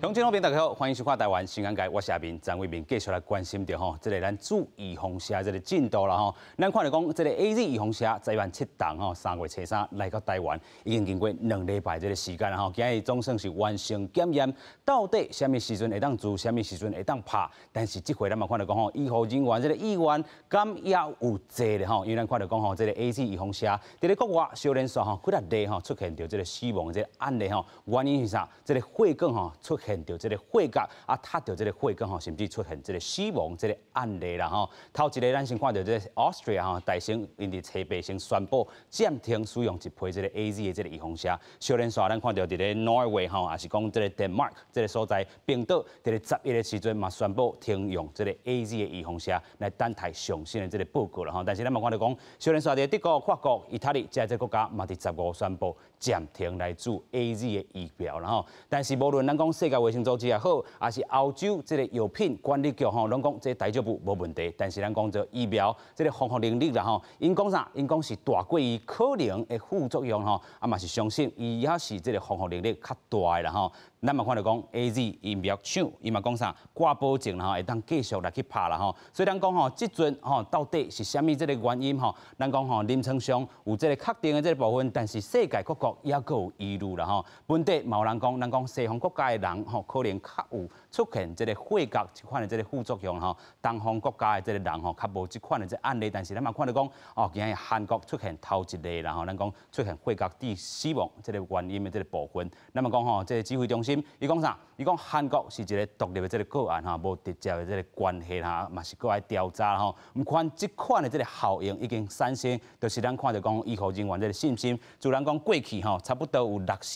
乡亲好朋友大家好，欢迎收看台湾新闻台，我是阿明张伟明，继续来关心着这个咱注预防射这个进度啦吼。咱看到讲这个 AZ 预防射在湾7档3月初3来到台湾，已经经过2礼拜这个时间啦吼，今日总算是完成检验，到底什么时阵会当做，什么时阵会当拍？但是这回咱嘛看到讲医护人员这个意愿敢也有济咧吼，因为咱看到讲这个 AZ 预防射在咧国外小连续几日内出现着这个死亡的这个案例吼，原因是啥？这个血管出现到这个血角啊，塌到这个血管甚至出现这个死亡这个案例啦吼。头一个咱先看到这个 Austria 大省因伫车北先宣布暂停使用一批这个 AZ 的这个预防射。小连续咱看到伫咧 Norway 也是讲这个 Denmark 这个所在冰岛，伫咧11的时阵嘛宣布停用这个 AZ 的预防射来等待上新的这个报告啦吼。但是咱嘛看到讲，小连续伫德国、法国、意大利这些国家嘛伫15宣布暂停来做 AZ 的疫苗啦吼。但是无论咱讲世界卫生组织也好，也是欧洲这个药品管理局拢讲这大丈夫无问题。但是咱讲这疫苗这个防护能力啦吼，因讲啥？因讲是大过于可能的副作用吼，啊嘛是相信伊也是这个防护能力较大的啦吼。咱嘛看到讲 AZ 疫苗厂，伊嘛讲啥？挂保证啦吼，会当继续来去拍啦吼。所以咱讲即阵到底是虾米这个原因吼？咱讲临床上有这个确定的这个部分，但是世界各国也阁有疑虑啦吼。本地嘛有人讲，咱讲西方国家的人可能较有出现这个血角这款的这个副作用吼。东方国家的这个人较无这款的这案例，但是咱嘛看到讲今日韩国出现头一例啦吼，咱讲出现血角致死亡这个原因的这个部分。咱嘛讲这个指挥中心。伊讲啥？伊讲韩国是一个独立的这个个案无直接的这个关系嘛是搁来调查吼。唔看这款的这个效应已经产生，就是咱看到讲医护人员这个信心，自然讲过去差不多有6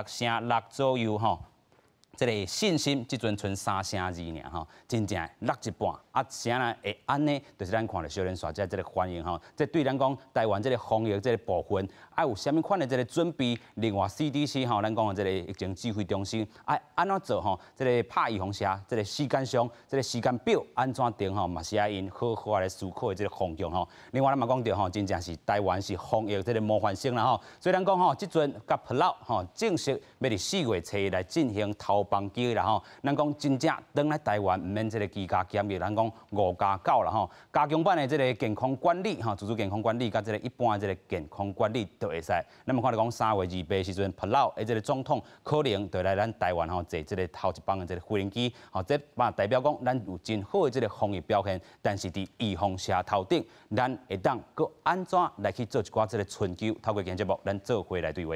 成左右这个信心，即阵剩3成2尔真正落一半。啥呢会安尼？就是咱看到小人耍这个反应这对咱讲台湾这个防疫这个部分，爱有啥物款的这个准备？另外 CDC 咱讲的这个疫情指挥中心爱安怎做这个拍预防射，这个时间上，这个时间表安怎定嘛是爱因好好来思考的这个方向另外咱嘛讲到真正是台湾是防疫这个模范生啦所以咱讲即阵甲 PLAO 正式要伫4月初来进行投放机啦咱讲真正转来台湾，唔免这个居家检疫，咱讲5+9啦加强版的这个健康管理自主健康管理，甲这个一般的这个健康管理都会使。咱们看到讲3月2日时阵 ，PLAO 的这个总统可能就来咱台湾坐这个头一帮的这个飞机这嘛代表讲咱有真好的这个防疫表现，但是伫预防射头顶，咱会当搁安怎来去做一寡这个春秋？透过今节目，咱做伙来对话。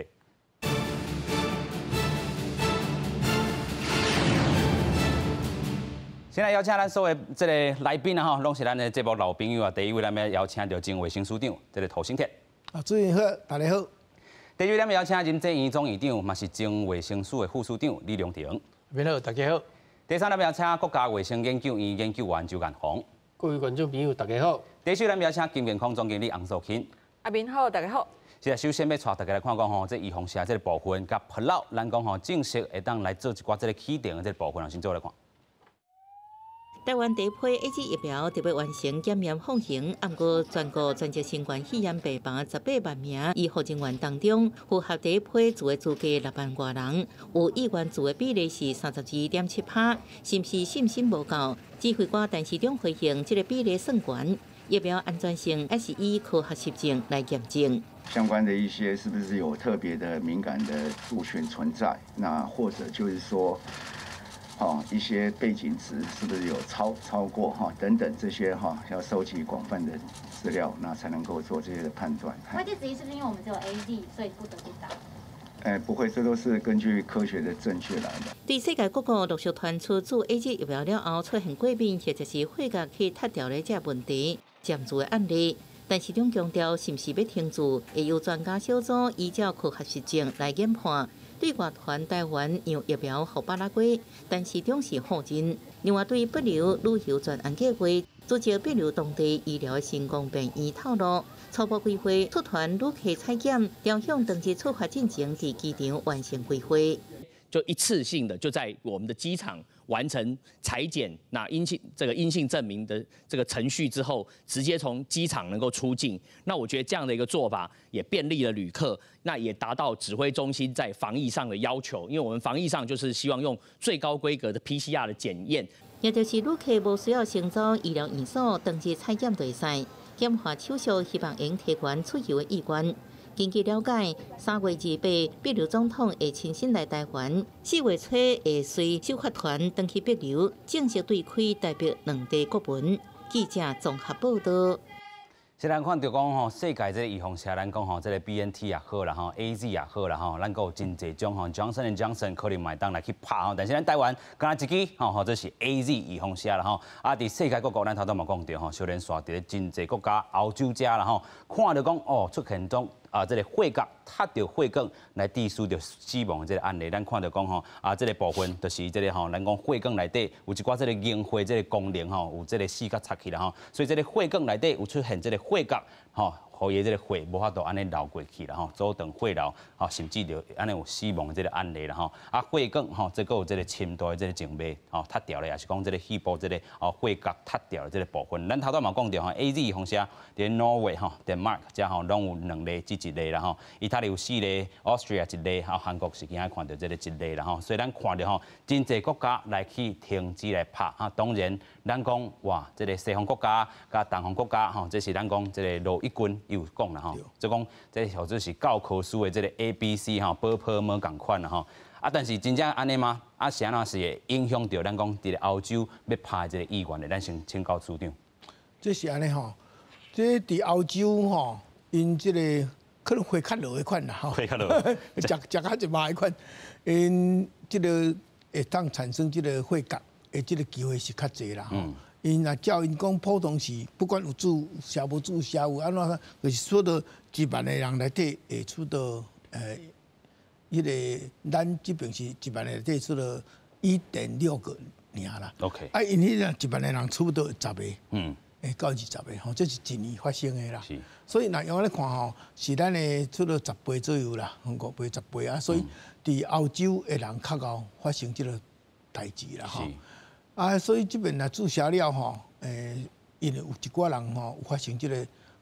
现在邀请咱所有这个来宾拢是咱的节目老朋友第一位，咱要邀请到前卫生署长，这个涂胜田。主持人好，大家好。第二位，咱要邀请人政院总院长，嘛是前卫生署的副署长李良庭。好，大家好。第三，咱要请国家卫生研究院研究员周彦宏。各位观众朋友，大家好。第四，咱要请金健康总经理洪素琴。阿明好，大家好。现在首先要带大家来看讲这预防射这个部分，甲 PLAO 咱讲正式会当来做一寡这个起定的这个部分，先做来看。台湾第一批 AZ 疫苗特别完成检验放行，不过全国全职新冠肺炎病患18万名医护人员当中，符合第一批做的资格6万多人，有意愿做的比例是32.7%，是不是信心无够？指挥官陈时中回应，这个比例算悬，疫苗安全性还是以科学实证来验证。相关的一些是不是有特别的敏感的族群存在？那或者就是说。一些背景值是不是有超过等等这些要收集广泛的资料，那才能够做这些的判断。外界质疑是不是因为我们只有 AZ， 所以不得不打？不会，这都是根据科学的正确来的。对世界各国陆续传出做 AZ 疫苗了后出现过敏或者是血角去塌掉的这问题暂住的案例，但是中强调是不是要停住，会由专家小组依照科学实证来研判。对外传台湾让疫苗予巴拉圭，但是中是后真。另外，对北流旅游专案计划，组织北流当地医疗成功病院透露，初步规划出团旅客采检，调向当日出发进程伫机场完成规划。就一次性的就在我们的机场完成裁剪那阴性证明的这个程序之后，直接从机场能够出境。那我觉得这样的一个做法也便利了旅客，那也达到指挥中心在防疫上的要求。因为我们防疫上就是希望用最高规格的 PCR 的检验。也就是旅客无需要乘坐医疗院所登记采检就使，检查手续希望应提悬出游的意愿。根据了解，3月28，帛琉总统会亲身来台湾，4月初会随首发团登去帛琉，正式对开代表两地国门。记者综合报道。是咱看到讲吼，世界这个预防车，咱讲吼，这个 BNT 也好啦，吼 AZ 也好啦，吼，咱有真侪种吼 Johnson & Johnson 可能买当来去拍吼，但是咱台湾敢若一支吼，或者是 AZ 预防车啦吼，啊，伫世界各国咱头拄嘛讲到吼，小连续伫真侪国家欧洲遮啦吼，看到讲哦出现种这个血角塌着血管来致使着死亡的这个案例，咱看到讲吼这个部分就是这个吼，咱讲血管内底有一寡这个凝血这个功能吼，有这个死角插起啦吼，所以这个血管内底有出现这个血角吼。互伊这个血无法度安尼流过去啦吼，阻断血流，吼甚至着安尼有死亡的这个案例啦吼。啊，血管吼，这个有这个深度的这个静脉吼塌掉咧，也是讲这个肺部这个血角塌掉的这个部分。咱头拄嘛讲到吼 ，AZ 风险伫挪威吼、Denmark 遮吼拢有2例至1例啦吼，意大利有4例 ，Austria 1例，吼韩国是今仔看到这个1例啦吼。所以咱看到吼，真侪国家来去停止来拍啊。当然，咱讲哇，这个西方国家甲东方国家吼，这是咱讲这个罗一军。有讲啦吼，即讲这或者是教科书的这个 ABC 吼，波波么共款啦吼。啊，但是真正安尼吗？啊，是安怎是会影响到咱讲伫欧洲要拍这个意愿的？咱先请教处长。这是安尼吼，这伫欧洲吼，因这个可能会较落的款啦吼，会较落，食较一麻的款，因这个会当产生这个血角的这个机会是较侪啦吼。因若照因讲，普通是不管有注射无注射有安怎，就是说到1万个人内底会出到迄个咱这边是1万个内底出到1.6个尔啦。OK。啊，因迄1万个人出到10个，会到20个吼，这是一年发生的啦。是。所所以若用来看吼，是咱的出到10倍左右啦，5倍、10倍啊。所以伫欧洲的人较高发生这个代志啦吼。啊，所以这边若注射了吼，因为有一寡人吼有发生这个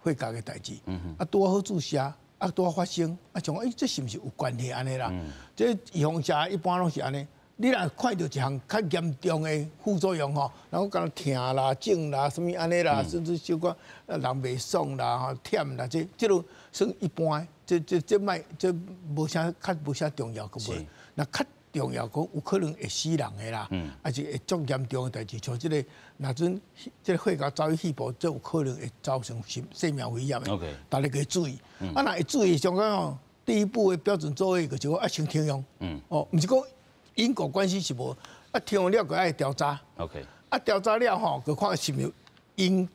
血角的代志，啊拄好注射，啊拄好发生，啊像这是毋是有关系安尼啦？这预防针一般拢是安尼，你若看到一项较严重的副作用吼，然后敢痛啦、肿啦、什么安尼啦，甚至小可人袂爽啦、吼忝啦，这种算一般，这卖这无啥较无啥重要个无，那较重要讲有可能会死人的啦，还是会足严重的代志，像这个若阵这个血角走去肺部，这有可能会造成生命危险的。大家可注意。啊，若会注意上讲哦，第一步的标准作业就是讲先停用。哦，毋是讲因果关系是无，啊停用了个爱调查。啊调查了吼，佮看是毋是因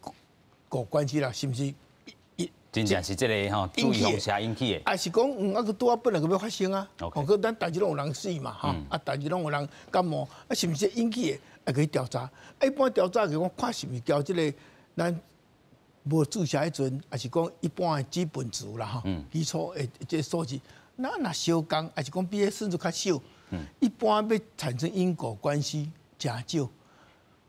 果关系啦，是毋是？真正是这个吼，注意风车引起的，啊是讲啊个拄啊本来个要发生啊，哦，个咱代志拢有人死嘛，哈，啊代志拢有人感冒，啊是毋是引起的？啊可以调查，一般调查就讲看是毋是交这个咱无注射迄阵，还是讲一般的基本值啦，哈，基础的这数字，那若小降，还是讲比迄甚至较少，一般要产生因果关系真少，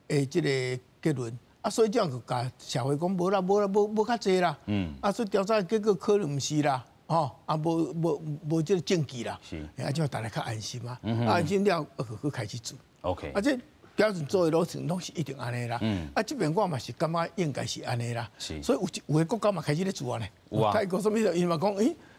诶，这个结论。啊，所以这样就甲社会讲无啦，无较济啦。啊，所以调查结果可能毋是啦，吼，啊，无这个证据啦。是。啊，这样大家较安心啊。安心了，去开始做。OK。啊，这标准做的流程拢是一定安尼啦。啊，这边我嘛是感觉应该是安尼啦。是。所以有个国家嘛开始咧做啊呢。有啊。泰国什么因嘛讲，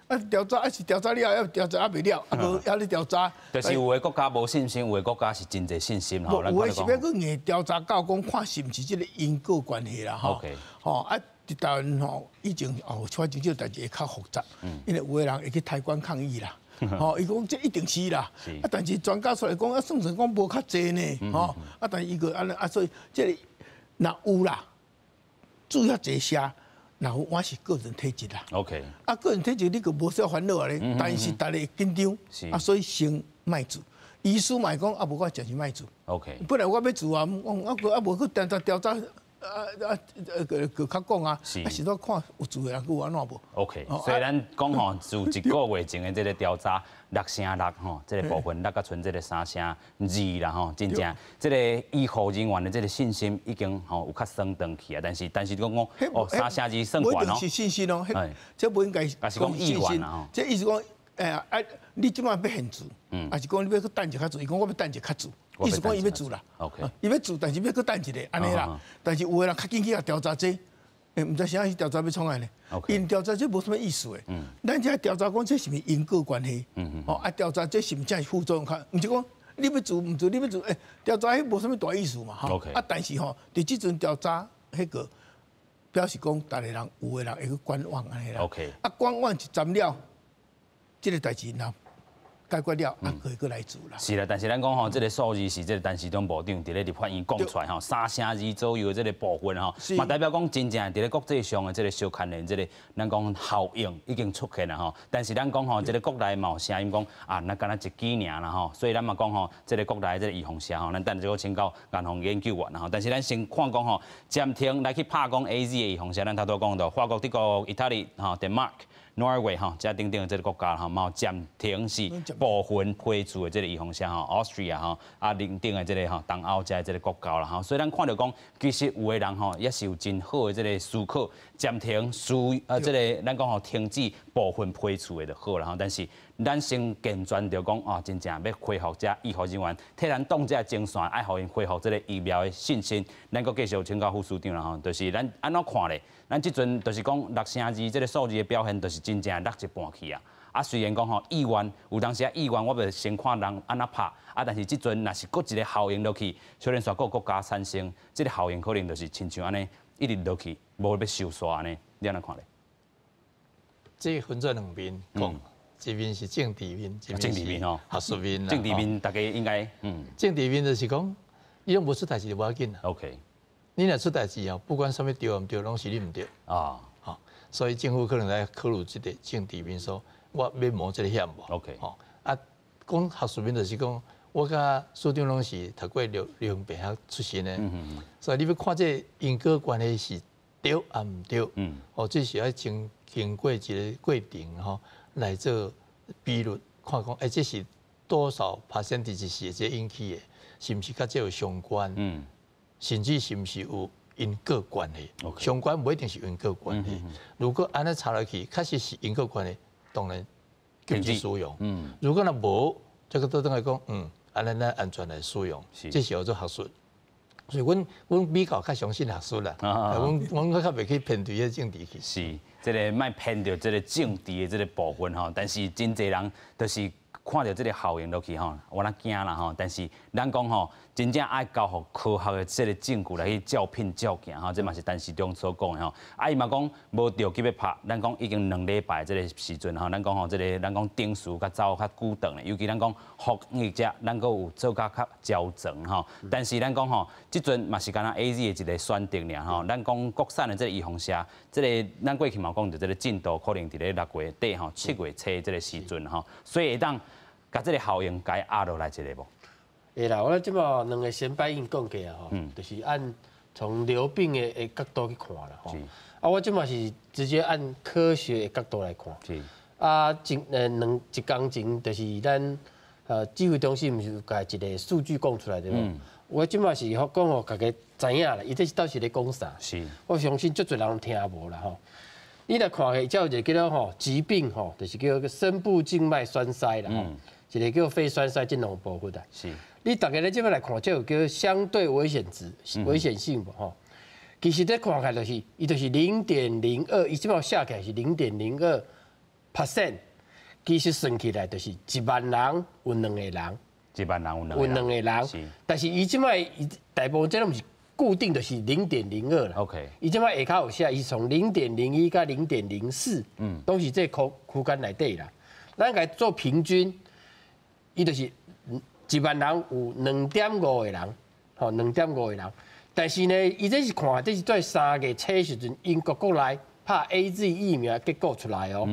啊调查是调查了，要调查未了，啊无还咧调查。就是有个国家无信心，有个国家是真侪信心吼。有个是要去硬调查到讲看是毋是即个因果关系啦吼。吼啊，伫台湾吼以前发生即个代志会较复杂，因为有个人会去台湾抗议啦。吼，伊讲这一定是啦。啊，但是专家出来讲，啊算算讲无较济呢。吼，啊但是伊个安尼啊，所以即个若有啦，注遐济下。然后我是个人体质啦 ，OK， 啊，个人体质你个无需要烦恼咧，但是大家会紧张，啊，所以先卖做。医师嘛讲啊，无我暂时卖做 ，OK。本来我要做啊，我啊无去调查个较讲啊，是都看有做的人有安怎无 ？OK， 所以咱讲吼，自一个月前的这个调查，6%吼，这个部分6个剩这个3%2啦吼，真正这个医护人员的这个信心已经吼有较升长去啊，但是讲哦3%2算悬哦，是信心哦，这不应该是讲意愿啊，这意思讲，你即摆要限制，还是讲你要去等一下做？伊讲我要等一下做。意思讲伊要做啦，伊要做，但是要搁等一下，安尼啦。但是有个人较紧去啊调查这，毋知啥是调查要创案呢？因调查这无什么意思诶。咱只调查讲这是毋是因果关系？调查这是毋是副作用较？毋是讲你要做毋做，你要做，调查迄无什么大意思嘛。但是吼，伫即阵调查迄个表示讲，逐个人有个人会去观望安尼啦。观望一站了，即个代志若解决了，可以过来做啦。是啦，但是咱讲吼，这个数字是这个陈时中部长伫咧立法院讲出来吼，3%2左右的这个部分吼，嘛代表讲真正伫咧国际上的这个相牵连，这个咱讲效应已经出现啦吼。但是咱讲吼，这个国内嘛有声音讲啊，咱敢若一支尔啦吼，所以咱嘛讲吼，这个国内这个预防社吼，咱等下就请教银行研究员啦吼。但是咱先看讲吼，暂停来去拍讲 AZ 的预防社，咱头拄讲到法国、德国、意大利吼、Denmark。Norway 哈，加等等的这个国家哈，嘛暂停是部分批注的这个预防社哈 ，Austria 哈，等等的这个哈东欧这个国家啦哈，所以咱看到讲，其实有的人吼也是有真好的这个思考，暂停这个咱讲吼停止部分批注的就好啦哈，但是咱先健全着讲啊，真正要恢复这医护人员替咱动这精神，爱互因恢复这个疫苗的信心，咱搁继续请教副署长啦吼，就是咱安怎看咧？咱即阵就是讲6%2这个数字的表现，就是真正落一半去啊。啊，虽然讲吼意愿有当时意愿，我袂先看人安怎拍啊，但是即阵若是搁一个效应落去，虽然说各国家产生，这个效应可能就是亲像安尼一直落去，无要收煞安尼，你安怎看咧？这分做两面讲，一面是政治面，政治面吼，学术面。政治面大家应该政治面就是讲，伊拢无出代志就无要紧啦。OK。你若出代志哦，不管什么对唔对，拢是你唔对啊。好，所以政府可能来考虑这个政治面说，我要冒这个险无 ？OK。好啊，讲学术面就是讲，我甲署长拢是读过流行病学出身的，所以你要看这因果关系是对啊唔对，哦，这是要经过一个过程吼来做比率，看讲这是多少%是这引起的，是唔是甲这有相关？甚至是毋是有因果关系？相关不一定是因果关系。如果安尼查落去，确实是因果关系，当然禁止使用。如果若无，这个都等于讲，安尼咱安全来使用，这是叫做学术。所以，阮比较较相信学术啦。阮较袂去偏对迄政治去。是，这个卖偏到这个政治的这个部分吼，但是真侪人都是。看到这个效应落去吼，我那惊啦吼。但是咱讲吼，真正爱交互科学的这个证据来去照拼照镜吼，这嘛是陈时中所讲的吼。伊嘛讲无着急要拍，咱讲已经2礼拜这个时阵吼，咱讲吼这个咱讲定数甲走较久长的，尤其咱讲防疫者，咱阁有做较焦整吼。但是咱讲吼，即阵嘛是敢若 AZ 的一个选择尔吼。咱讲国产的这个预防社，这个咱过去嘛讲着这个进度可能伫咧6月底吼、7月初这个时阵吼，所以会当。甲这个效应该压落来一个无？会啦，我即马2个先摆应讲过啊吼，就是按从流病的角度去看啦吼。啊，我即马是直接按科学的角度来看。是。啊，一工前就是咱指挥中心毋是有甲一个数据讲出来对无？我即马是讲互大家知影啦，伊这是到时咧讲啥？是。我相信足侪人听无啦吼。你来看下，叫一个叫做吼疾病吼，就是叫深部静脉栓塞啦吼。一个叫肺栓塞这两部分的，是。你大家咧这边来看，这有叫相对危险值、危险性无吼。其实咧看起来就是，伊就是0.02，伊即摆写起来是0.02%。其实算起来就是1万人有2个人，1万人有2个人。是。但是伊即摆大部分这拢是固定的是0.02啦。OK。伊即摆下骹有写，伊从0.01到0.04，都是这区间内底啦。咱该做平均。伊就是1万人有2.5个人，吼2.5个人。但是呢，伊这是看，这是在3月初时阵，英国国内拍 AZ 疫苗结果出来哦。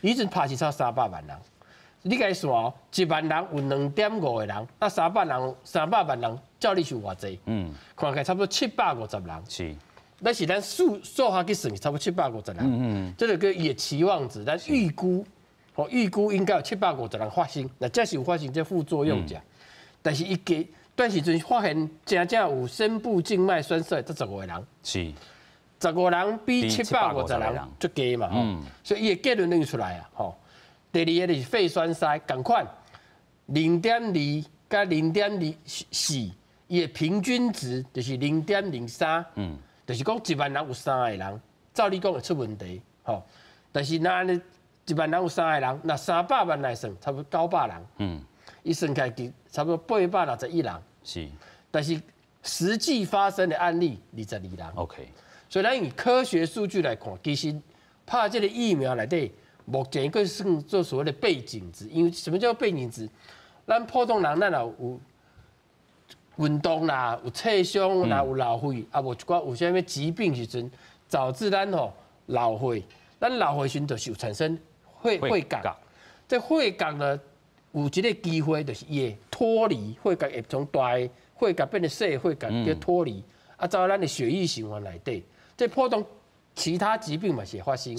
伊阵拍是差300万人。你该算哦，1万人有2.5个人，那300万人照理是偌济？看起来差不多750人。是。但是咱数学去算，差不多750人。这个也期望值，咱预估应该有750人发生，那这是有发生这副作用者。但是伊给短时阵发现真正有深部静脉栓塞，这15个人。是。 15人比750人足低嘛，所以伊的结论就出来啊，吼。第二个就是肺栓塞，同款0.2加0.4，伊的平均值就是0.03，就是讲1万人有3个人，照理讲会出问题，吼。但是那1万人有3个人，那300万来算，差不多900人，伊算起来差不多861人，是。但是实际发生的案例22人 ，OK。 所以咱以科学数据来看，其实拍这个疫苗内底，目前佫算做所谓的背景值。因为什么叫背景值？咱普通人咱有运动啦，有侧伤啦，有老血，啊无一寡有啥物疾病时阵，导致咱老血，咱老血时就是有产生血角。这血角呢，有一个机会就是伊会脱离血角，会从大的血角变成小的血角，叫脱离，啊走到咱的血液循环内底。 这普通其他疾病嘛是会发生，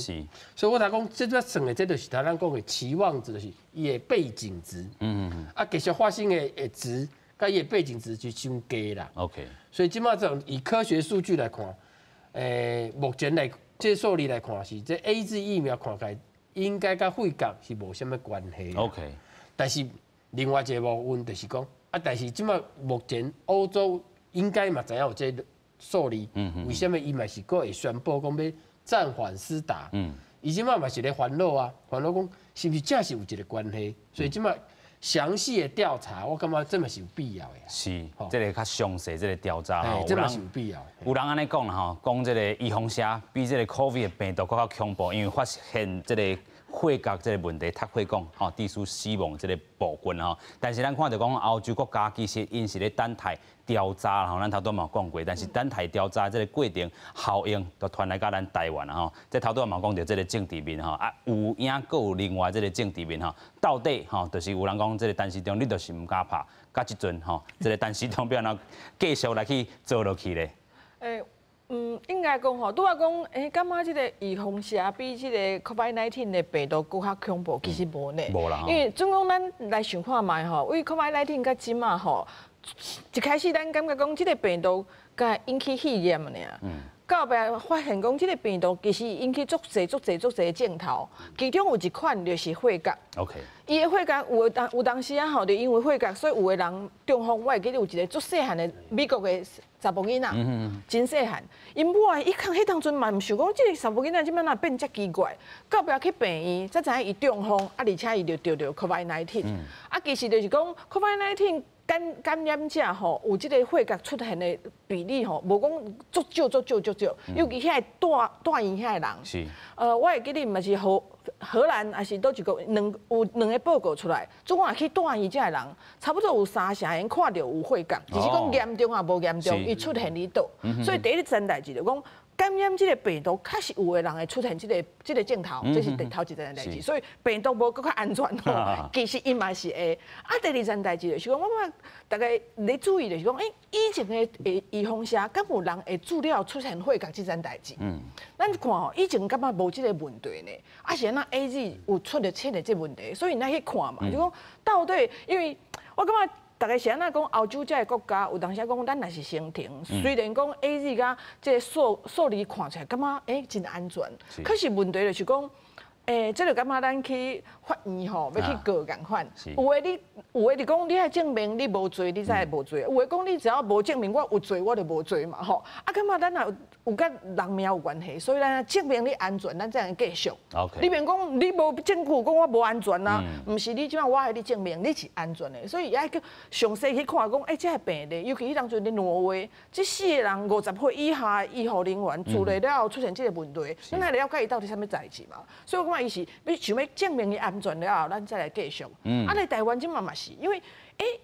所以我才讲，这个算的这就是咱讲的期望值，就是伊的背景值。啊，继续发生的值，甲伊的背景值就相低啦。OK。所以即马从以科学数据来看，目前来这数字来看是，这 AZ 疫苗看起来应该甲肺角是无什么关系。OK。但是另外一个部分就是讲，但是即马目前欧洲应该嘛知影有这。 数字，为什么伊嘛是个会宣布讲要暂缓施打？伊即马嘛是咧烦恼啊，烦恼讲是不是真是有一个关系？所以即马详细的调查，我感觉这嘛是有必要的。是，这个较详细这个调查吼，这嘛是有必要的。有人安尼讲啦吼，讲这个预防针比这个 COVID 的病毒更加恐怖，因为发现这个。 血角这个问题，读血讲吼，致使死亡这个部分吼，但是咱看到讲欧洲国家其实因是咧等待调查吼，咱头拄嘛讲过，但是等待调查这个过程效应都传来到咱台湾啦吼。这头拄嘛讲到这个政治面吼，啊有影佫有另外这个政治面吼，到底吼，就是有人讲这个陈时中你就是唔敢拍，甲即阵吼，这个陈时中要安怎继续来去做落去咧？应该讲吼，拄仔讲，感觉即个预防针比即个 COVID-19 的病毒更较恐怖，其实无呢。无啦。因为总共咱来想看卖吼，为 COVID-19 甲即马吼，一开始咱感觉讲即个病毒甲引起肺炎尔。到后壁发现讲即个病毒其实引起足侪症头，其中有一款就是血角。OK。伊的血角有当时啊吼，就因为血角，所以有的人中风，我会记得有一个足细汉的美国的。 查甫囡仔，真细汉，因母啊，伊看迄当阵嘛，毋想讲，即个查甫囡仔即摆哪变遮奇怪，到后壁去病院，才知影伊中风，啊，而且伊就得着 COVID-19，啊，其实就是讲 COVID-19 感染者吼，有即个血角出现的比例吼，无讲足少，尤其遐大医遐人，是，我会记得嘛是荷兰还是倒一个有两个报告出来，总共去大医遮的人，差不多有3成人看到有血角，只是讲严重啊无严重。 伊出现伫倒，所以第一件代志就讲感染这个病毒，确实有的人会出现这个症头，这是第头一件代志。所以病毒无更较安全吼，其实伊嘛是会。啊，第二件代志就是讲，我感觉大家咧注意就是讲，以前的预防针，敢有人会注了出现血角这件代志？咱看吼，以前感觉无这个问题呢，啊是那 AZ 有出现这问题，所以咱去看嘛，就讲到底，因为我感觉。 大家是安那讲欧洲这个国家，有当时讲咱也是先停。虽然讲 AZ 甲这个数字看起来感觉真安全，可是问题就是讲，这就感觉咱去法院吼，要去告共款。有的你讲你爱证明你无罪，你才会无罪；有的讲你只要无证明我有罪，我就无罪嘛吼。啊，感觉咱也有甲人命有关系，所以咱证明你安全，咱才能继续。你免讲你无证据讲我无安全啦，毋是你即摆我爱你证明你是安全的，所以爱去详细去看讲，这个病例，尤其迄当阵伫挪威，这4个人50岁以下的医护人员住了了后出现这个问题，咱来了解伊到底啥物代志嘛。所以我感觉伊是要想要证明伊安全了后，咱再来继续。啊，来台湾即嘛嘛是，因为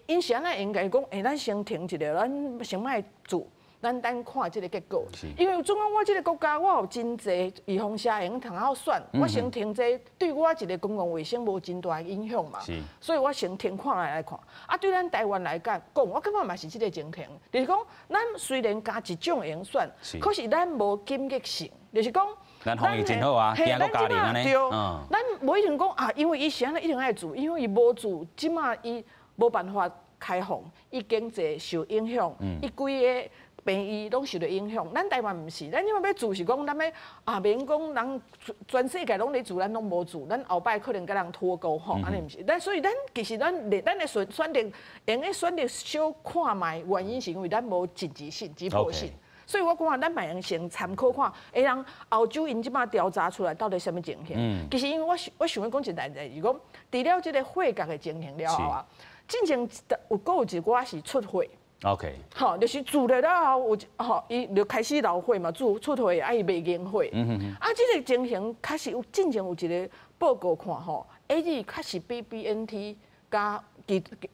因是安那应该讲，咱先停一下，咱先卖做。咱等看这个结果。因为总共我这个国家，我有真侪预防车用通好选，我先停这对我一个公共卫生无真大影响嘛。所以我先停看来看。啊，对咱台湾来讲，我感觉嘛是这个情形，就是讲，咱虽然加一种用选，可是咱无紧急性，就是讲。咱防疫真好啊，惊个加零安尼。咱无一定讲啊，因为伊是安尼一定爱做，因为伊无做，即马伊无办法开放，伊经济受影响，伊规个病医拢受到影响。咱台湾毋是，咱即马要做是讲，咱要啊免讲人全世界拢咧做，咱拢无做，咱后摆可能甲人脱钩吼，安尼毋是。但所以咱其实咱的选择，用个选择小看卖，原因是因为咱无紧急性、急迫性。所以我讲咱卖用先参考看，会让澳洲因即摆调查出来到底什么情形。其实因为我想要讲一代志，是讲除了即个血角的情形了后啊，进前有一寡是出血。OK。好，就是做了后有伊就开始流血嘛，出血啊伊袂凝血。啊，即个情形确实有进前有一个报告看吼，AZ 确实比 BNT 加。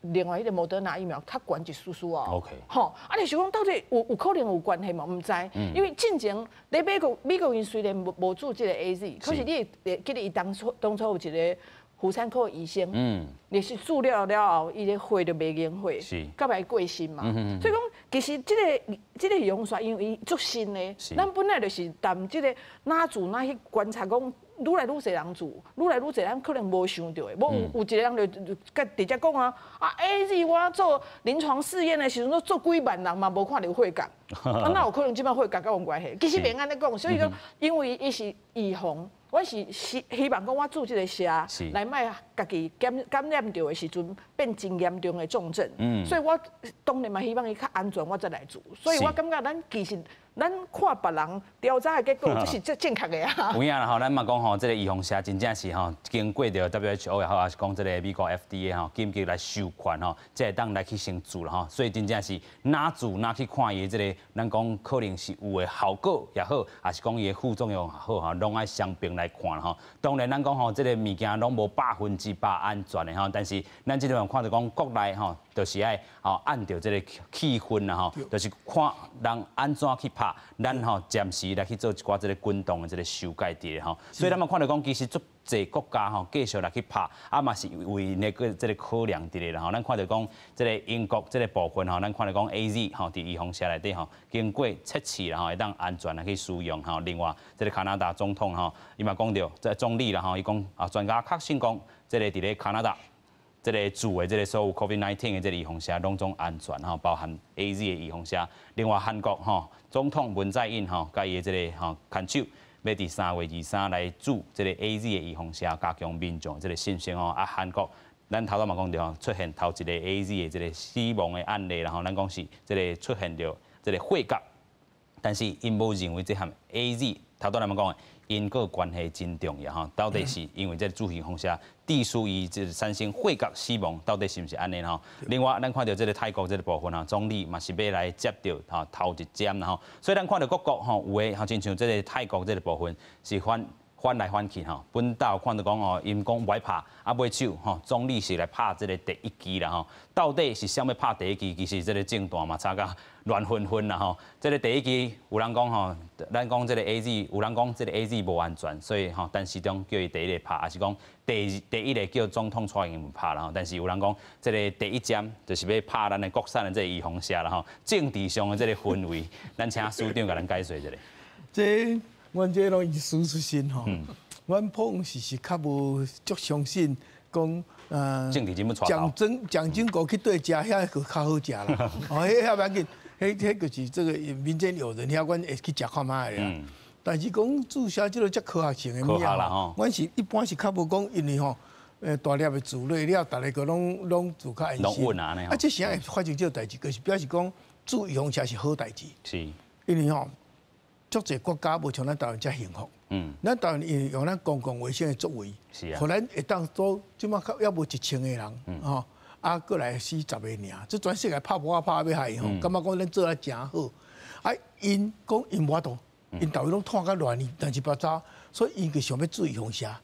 另外迄个莫德纳疫苗较悬一丝丝啊。OK。吼，啊，你想讲到底有可能有关系嘛？唔知，因为进前咧美国因虽然无做即个 AZ， 可是你会记得伊当初有一个妇产科医生，你是治疗了后，伊个血就袂凝血，甲来过身嘛。所以讲，其实即个用法，因为伊足新的，咱本来就是谈即个哪做哪去观察讲。愈来愈侪人做，愈来愈侪人可能无想到的，有一个人就甲直接讲啊，AZ 我做临床试验的时阵，做几万人嘛，无看到血角，那有可能即摆血角甲有关系？其实免安尼讲，所以讲，因为伊是预防，我是希望讲我做即个社，来卖家己感染到的时阵变真严重的重症，所以我当然嘛希望伊较安全，我再来做，所以我感觉咱其实。咱看别人调查的结果，这是正确的啊。有影啦吼，咱嘛讲吼，这个预防车真正是吼，经过着 WHO 也好，还是讲这个美国 FDA 吼，紧急来授权吼，才会当来去先做啦吼。所以真正是哪做哪去看伊这个，咱讲可能是有的效果也好，还是讲伊的副作用也好吼，拢爱相并来看吼。当然咱讲吼，这个物件拢无100%安全的吼，但是咱这种看到讲国内吼。就是爱按照这个气氛啦吼，就是看人安怎去拍，咱吼暂时来去做一寡这个滚动的这个修改伫吼。所以咱嘛看到讲，其实足侪国家吼继续来去拍，啊嘛是为那个这个考量伫啦吼。咱看到讲，这个英国这个部分吼，咱看到讲 AZ 吼伫预防车内底吼，经过测试啦吼，会当安全来去使用吼。另外，这个加拿大总统吼，伊嘛讲到，这总理啦吼，伊讲专家确信讲，这个伫咧加拿大。这个做的这个所有 COVID-19 的这个预防车拢总安全吼，包含 AZ 的预防车。另外韩国吼总统文在寅吼，甲伊的这个吼牵手，要伫3月23来做这个 AZ 的预防车，加强民众这个信心吼。啊，韩国咱头先嘛讲到吼，出现头一个 AZ 的这个死亡的案例，然后咱讲是这个出现着这个血角，但是因无认为这项 AZ 头先咱嘛讲的。因个关系真重要哈，到底是因为这注意风险致属于这产生血角死亡，到底是不是安尼哈？另外，咱看到这个泰国这个部分哈，总理嘛是要来接到哈头一针啦吼，所以咱看到各国吼有诶，哈，亲像这个泰国这个部分是翻来翻去吼，本岛看到讲哦，因讲不爱拍，啊尾手吼，总理是来拍这个第一支啦吼，到底是啥物拍第一支？其实这个政党嘛差甲乱纷纷啦吼，这个第一支有人讲吼，咱讲这个 AZ， 有人讲这个 AZ 无安全，所以吼，但是中叫伊第一个拍，还是讲第一个叫总统蔡英文拍啦吼，但是有人讲这个第一针就是要拍咱的国产的这个预防车啦吼，政治上的这个氛围，咱请署长甲咱解说一下。这阮这拢医师出身吼，阮普通是较无足相信讲政治人物蒋经国去对食遐个较好食啦，哦，遐要紧，迄就是这个民间有人遐，阮会去食看卖啦。但是讲注射即个遮科学性的物啊，阮是一般是较无讲，因为吼，大粒的注类了，大家个拢做较安心。啊，这时会发生这代志，就是表示讲注预防车是好代志。是，因为吼。足侪国家无像咱台湾遮幸福，咱台湾用咱公共卫生的作为，互咱会当做即马还无1000个人，吼，啊，过来40个尔，这全世界拍要害伊吼，感觉讲咱做得真好，啊，因讲因无度，因台湾拢拖甲乱乱七八糟，所以因就想要注意防下，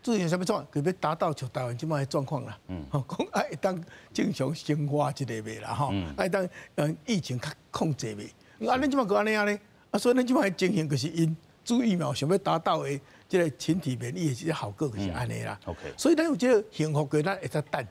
注意啥物状，佢要达到像台湾即马的状况啦，讲会当正常生活一个袂啦，吼，会当疫情较控制袂。啊，咱即马个安尼啊咧，啊，所以咱即马的情形就是因注疫苗想要达到的即个群体免疫的这个效果就是安尼啦。所以咱有即个幸福过，咱会使等。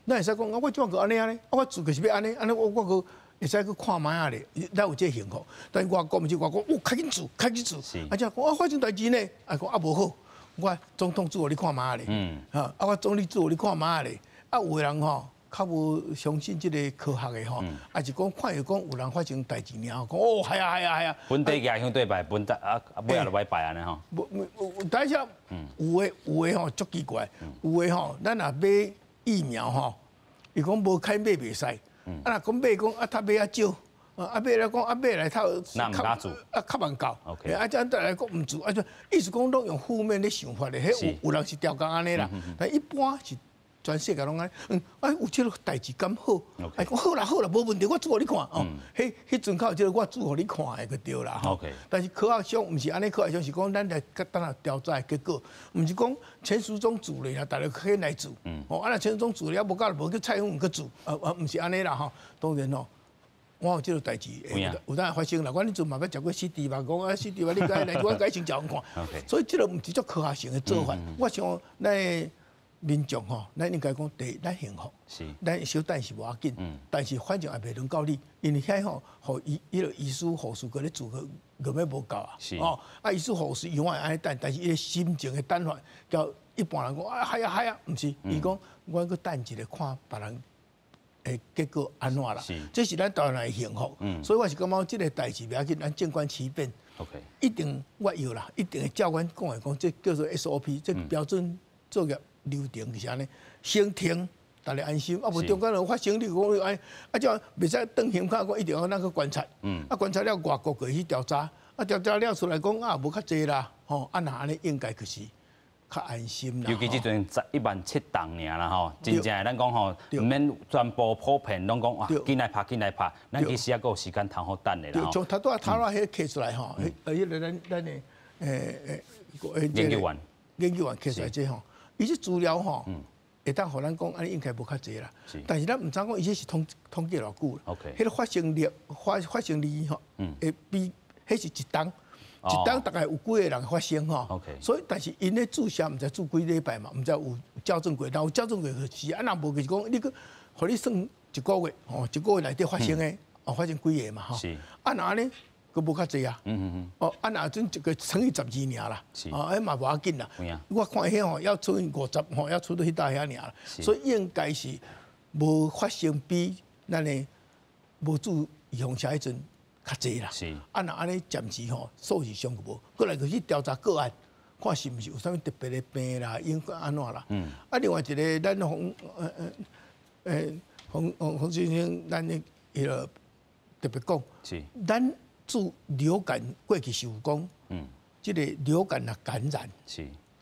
咱会使讲啊，我即马个安尼啊咧，啊，我做就是要安尼，安尼我个会使去看卖啊咧，咱有即个幸福。但是外国毋是外国，较紧做，较紧做，啊，即讲啊，发生代志呢，啊，讲啊无好。我总统做互你看嘛咧，啊，我总理做互你看嘛咧，啊，有个人吼较无相信即个科学的吼，啊是讲看伊讲有人发生代志尔，讲哦，系啊，本地家乡对拜，本地尾下就拜拜安尼吼。但是有诶吼足奇怪，有诶吼，咱若买疫苗吼，伊讲无开买袂使，啊若讲买讲啊，他买啊少。啊，买来讲，啊买来套，那唔敢做，啊较慢搞。OK， 啊，这样来讲唔做，啊就意思讲拢用负面的想法咧，迄有人是调工安尼啦，但一般是全世界拢安尼。啊有即个代志咁好，啊讲好啦，无问题，我做互你看哦。迄阵靠即个我做互你看的就对啦。OK，但是科学上毋是安尼，科学上是讲咱来等下调查的结果，毋是讲陈时中做咧，大家可以来做。哦，啊那陈时中做咧，无够无去蔡英文去做，毋是安尼啦吼。当然吼。我有即个代志，有当发生啦。我迄阵嘛要食过CD嘛，讲啊CD嘛，你该来，我改先食看。所以即个毋是足科学性的做法。我想咱民众吼，咱应该讲第一，咱幸福，咱小等是无要紧，但是反正也袂轮到你，因为遐吼，互伊个医师护士搁咧做个根本无够啊。哦，啊医师护士永远安尼等，但是伊个心情的等法，叫一般人讲啊嗨啊，毋是，伊讲我搁等一下看别人。结果安怎啦？这是咱台湾的幸福，所以我是感觉这个代志不要紧，咱静观其变。一定我有啦，一定会照阮讲的讲，这叫做 SOP， 这标准作业流程是安尼，先停，大家安心。啊，无中间有发生，你讲哎，啊，叫袂使当现看，讲一定要那个观察。啊，观察了外国过去调查，啊，调查了出来讲啊，无较济啦，吼，啊，那安尼应该就是。较安心啦，尤其即阵117000尔啦吼，真正咱讲吼，毋免全部普遍，拢讲哇，紧来拍，咱其实也够时间通好等的啦吼。从头到迄刻出来吼，迄个咱的研究员刻出来这吼，伊这资料吼，会当互咱讲，安尼应该无较济啦。但是咱毋知讲伊这是统计偌久啦。迄个发生率吼，会比迄是一档。一档大概有几个人发生吼，所以但是因咧注射毋知做几礼拜嘛，毋知有校正过，然后校正过是啊，若无就是讲你个，互你算一个月，吼，一个月内底发生诶，发生几个嘛吼，啊那呢，佫无较济啊，哦，啊那阵一个乘以12尔啦，迄嘛无要紧啦，我看迄吼要除以50吼，要除到迄大遐尔啦，所以应该是无发生比咱诶无注预防针迄阵。较济啦，啊那安尼暂时吼数字上无，过来就去调查个案，看是毋是有啥物特别的病啦，应该安怎啦。啊，另外一个咱洪先生，咱迄个特别讲，咱治流感过去是有讲，即个流感若感染，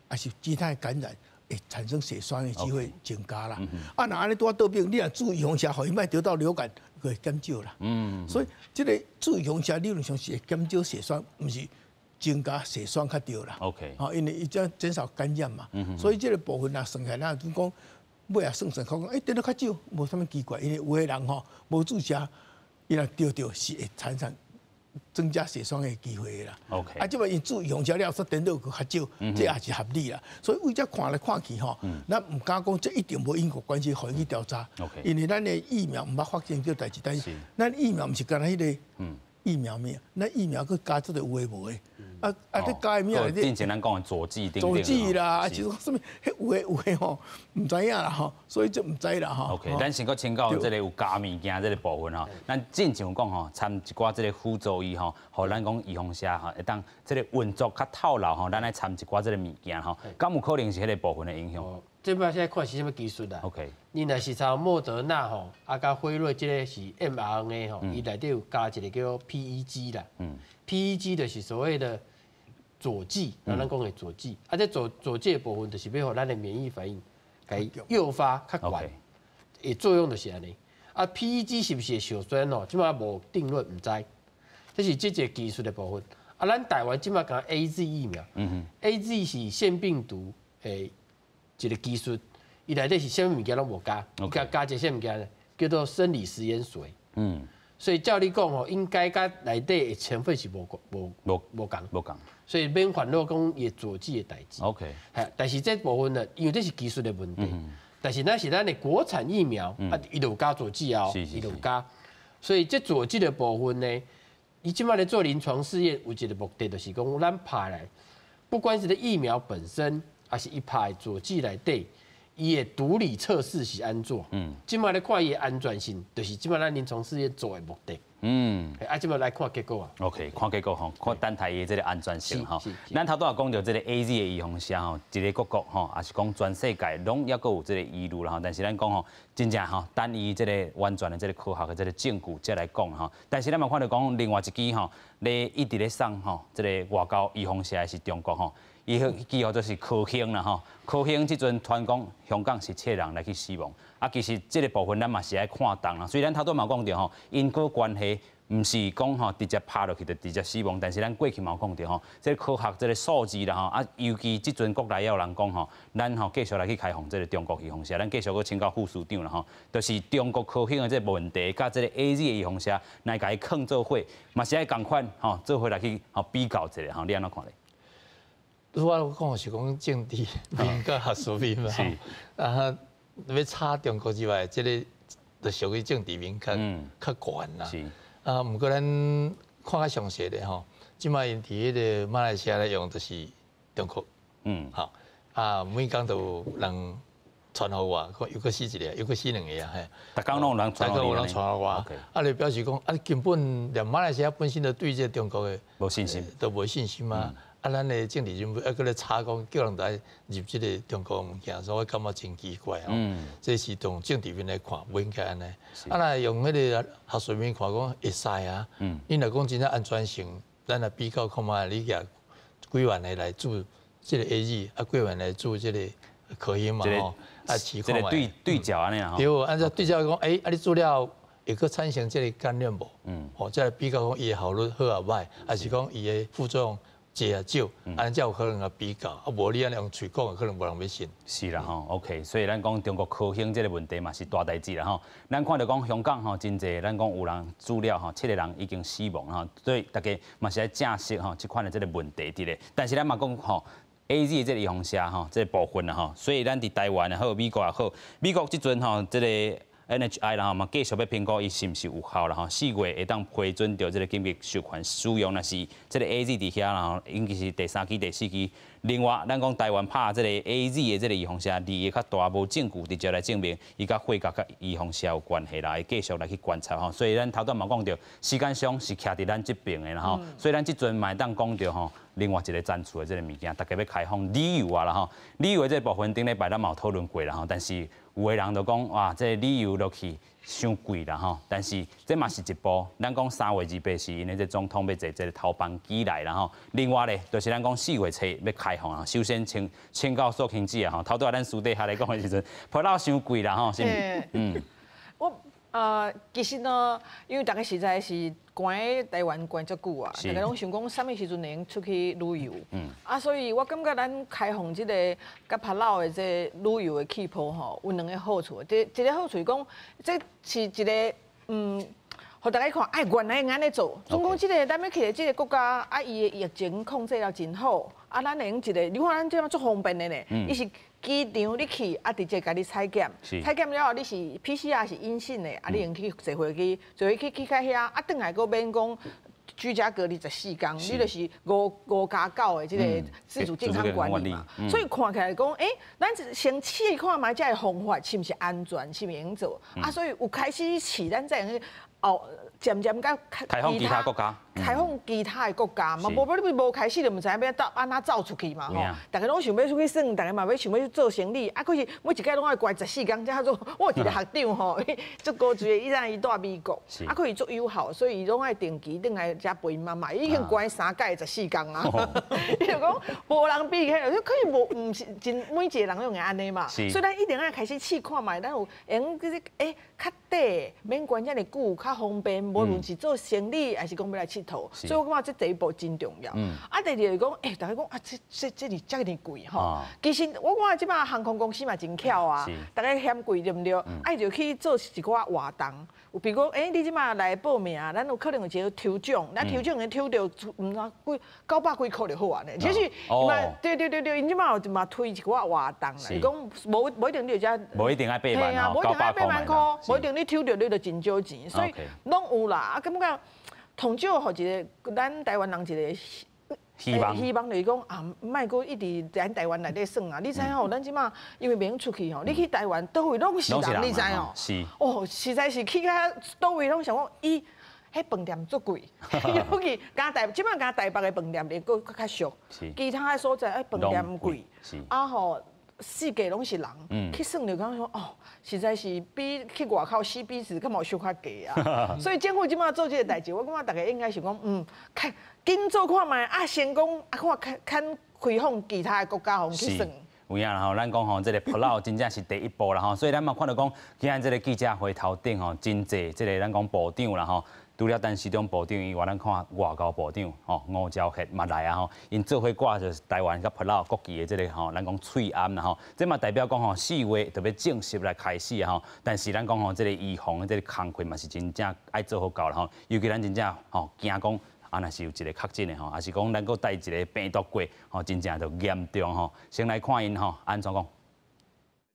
还是其他感染。会产生血栓的机会增加啦。啊，那安尼多得病，你若注意防下，互伊莫得到流感，会减少啦。所以这个注意防下理论上是会减少血栓，毋是增加血栓较对啦。因为伊将减少感染嘛。所以这个部分若算起来，咱就讲尾啊算，讲得到较少，无啥物奇怪，因为有个人吼无注射，伊若得到是会产生。增加血栓的机会啦。啊，即摆因注意防下了，说点到较少，这也是合理啦。所以为遮看来看去吼，咱毋敢讲这一定无因果关系，互伊去调查。因为咱的疫苗毋捌发现这代志，但是咱疫苗毋是干那迄个疫苗面，咱疫苗佮加出的有诶无诶。这加的面之前咱讲的佐剂啦，啊，就是什么迄有诶吼，毋知影啦吼，所以就毋知啦吼。咱先搁请教这个有加物件这个部分吼，咱正常讲吼，掺一寡这个辅助医吼，互咱讲预防下吼，会当这个运作较透漏吼，咱来掺一寡这个物件吼，敢有可能是迄个部分的影响？这摆现在看是什么技术啦？你若是抄莫德纳吼，啊，甲辉瑞这个是 mRNA 吼，伊内底有加一个叫 PEG 啦。PEG 就是所谓的佐剂，咱讲的佐剂。啊，这佐剂的部分就是要互咱的免疫反应，给诱发较悬，的作用就是安尼。啊 ，PEG 是不是会受损哦？即马无定论，唔知。这是这个技术的部分。啊，咱台湾即马讲 AZ 疫苗，AZ 是腺病毒诶一个技术，伊内底是啥物物件拢无加，加一个啥物件呢？叫做生理食盐水。所以照你讲吼，应该甲内底的成分是无共，所以免烦恼讲伊佐剂的代志。OK， 但是这部分呢，因为这是技术的问题，但是那是咱的国产疫苗啊，伊就有加佐剂啊，伊就有加，所以这佐剂的部分呢，伊即摆咧做临床试验有一个目的，就是讲咱拍来，不管是疫苗本身，还是一拍佐剂内底。伊的毒理测试是安怎？即摆咧看伊的安全性，就是即摆咱临床试验做的目的。即摆来看结果啊。OK， 看结果吼，看等待伊的这个安全性吼。咱头拄也讲到这个 AZ 的预防针吼，一个各国吼，也是讲全世界拢也阁有这个疑虑啦吼。但是咱讲吼，真正吼，等伊这个完全的这个科学的这个证据再来讲吼。但是咱嘛看到讲另外一支吼，咧一直咧送吼，这个外交预防针是中国吼。伊记号就是科兴啦吼，科兴即阵传讲香港是7个人来去死亡，啊，其实即个部分咱嘛是爱看重啦。虽然头拄嘛讲着吼，因果关系毋是讲吼直接拍落去就直接死亡，但是咱过去嘛讲着吼，即个科学即个数字啦吼，啊，尤其即阵国内也有人讲吼，咱吼继续来去开放即个中国预防针，咱继续去请教副署长啦吼，就是中国科兴的即个问题，甲即个 AZ 的预防针来甲伊放做伙，嘛是爱共款吼，做伙来去吼比较一下吼，你安怎看咧？我讲是讲政治面甲学术面嘛，啊，要差中国之外，这个就属于政治面较悬啦。啊，不过咱看较详细的吼，即摆因伫迄个马来西亚咧用就是中国，好啊，每工都有人传互我，又搁死一个，又搁死2个啊，嘿。逐工拢有人传互你，有人传互我，啊，就表示讲啊，根本连马来西亚本身就对这中国的无信心，都无信心嘛。啊，咱的政治人物还搁咧查讲，叫人来入这个中国物件，所以我感觉真奇怪哦。这是从政治面来看，不应该安尼。啊，若用迄个学术面看，讲会使啊。你若讲真正安全性，咱来比较看卖，你举几万个来做这个 AZ， 啊，几万来做这个科兴嘛吼，啊，试看卖。对照安尼啊。对，按照对照讲，啊，你做了会搁产生这个感染无？哦，再来比较讲伊的效率好啊歹，还是讲伊的副作用？多啊少，安才有可能啊比较，啊无你安尼用嘴讲，可能无人要信。是啦吼 ，OK， 所以咱讲中国科兴这个问题嘛是大代志啦吼。咱看到讲香港吼真济，咱讲有人资料吼，7个人已经死亡吼，所以大家嘛是来正视吼这款的这个问题伫咧。但是咱嘛讲吼 ，AZ 的这个预防针吼，这个部分啦吼，所以咱伫台湾也好，美国也好，美国即阵吼这个。NHI 啦吼，嘛继续要评估伊是毋是有效啦吼，4月会当批准到这个紧急授权使用，若是这个 AZ 伫遐啦吼，应该是第3期、第4期。另外，咱讲台湾拍这个 AZ 的这个预防针，离个较大无证据直接来证明伊甲血甲甲预防针有关系啦，会继续来去观察吼。所以咱头段嘛讲着，时间上是徛伫咱这边的啦吼，所以咱即阵嘛会当讲着吼。另外一个赞助的这个物件，大家要开放旅游啊啦吼，旅游的这部分顶礼拜咱嘛有讨论过啦吼，但是有的人就讲哇，这旅游落去伤贵啦吼，但是这嘛是一步，咱讲3月28是因为这总统要坐这个头班机来啦吼，另外咧就是咱讲4月初要开放啊，首先请教苏卿姐啊吼，头拄仔咱私底下来讲的时阵，葡萄伤贵啦吼，是其实呢，因为大家实在是关喺台湾关足久啊，大家拢想讲啥物时阵能出去旅游，所以我感觉咱开放即个甲帕劳的这旅游的气泡吼，有2个好处。一个好处讲，这是一个互大家看，原来安尼做，总讲即个咱要去即个国家，伊的疫情控制了真好，咱能一个，你看咱这样足方便的呢，伊是。机场你去，直接甲你采检，采检了后你是 PCR 是阴性的，你用去坐飞机，去开遐，转来搁免讲居家隔离14天，你就是5+9的这个自主健康管理嘛。所以看起来讲，咱先试看卖这个方法是毋是安全，是毋是用做所以有开始试，咱再用渐渐甲开放其他国家，开放其他的国家嘛，你无开始就毋知影要安怎走出去嘛吼。大家拢想要出去耍，大家嘛要想要去做生意，可是每一届拢爱关14天，才做。我有一个学长吼，足高级的，伊在伊住美国，可是足友好，所以伊拢爱定期转来遮陪因妈妈，已经关3届14天啊。伊就讲无人比起来，可是毋是真每一个人拢会安尼嘛，所以咱一定要开始试看卖，咱有用较短，免关遮尔久，较方便。无论是做生理，还是讲要来佚佗，所以我感觉这第一步真重要。啊，第二就是讲，大家讲啊，这里遮尔贵吼。其实我看即摆航空公司嘛真巧啊，大家嫌贵对不对？啊，就去做一寡活动。有比如讲，你即摆来报名，咱有可能有一个抽奖，咱抽奖抽到唔知几900几块就好啊呢。其实，对，因即摆有嘛推一寡活动啦，伊讲无一定你遮，无一定爱8万吼，8万块，无一定你抽到你就真少钱，所以拢有啦。啊，感觉同少互一个咱台湾人一个希望就是讲啊，莫阁一直咱台湾内底耍啊。你知影吼，咱即马因为免出去吼，你去台湾倒位拢是人，你知哦？是。哦，实在是去甲倒位拢想讲伊。迄饭店足贵，尤其即摆台北的饭店会搁较俗，其他的所在饭店毋贵，啊吼，世界拢是人，去算就讲说哦，实在是比去外口死比是较无小可价啊。所以政府即摆做这个代志，我感觉大家应该是讲紧做看卖，啊先讲看开放其他的国家互去算。有影啦吼，咱讲吼，这个普劳真正是第一步啦吼，所以咱嘛看到讲，今仔这个记者会头顶吼，真济这个咱讲部长啦吼。除了咱市长部长以外，咱看外交部长吼吴钊燮嘛来啊吼，因做伙挂着台湾甲普劳国旗的这个吼，咱讲翠暗啦吼，这嘛代表讲吼4月特别正式来开始啊吼。但是咱讲吼，这个预防的这个工作嘛是真正爱做好到啦吼，尤其咱真正吼惊讲啊，若是有一个确诊的吼，还是讲咱搁带一个病毒过吼，真正就严重吼。先来看因吼安怎讲。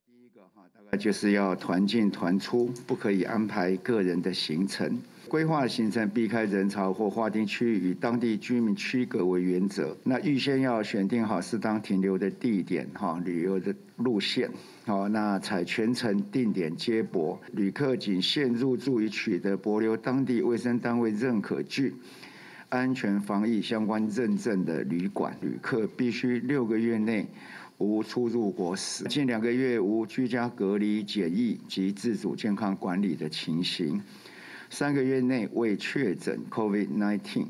第一个哈，大概就是要团进团出，不可以安排个人的行程。规划行程避开人潮或划定区域与当地居民区隔为原则。那预先要选定好适当停留的地点、旅游的路线。那采全程定点接驳，旅客仅限入住与取得帛琉当地卫生单位认可具安全防疫相关认证的旅馆。旅客必须6个月内无出入国史，近2个月无居家隔离检疫及自主健康管理的情形。3个月内未确诊 COVID-19，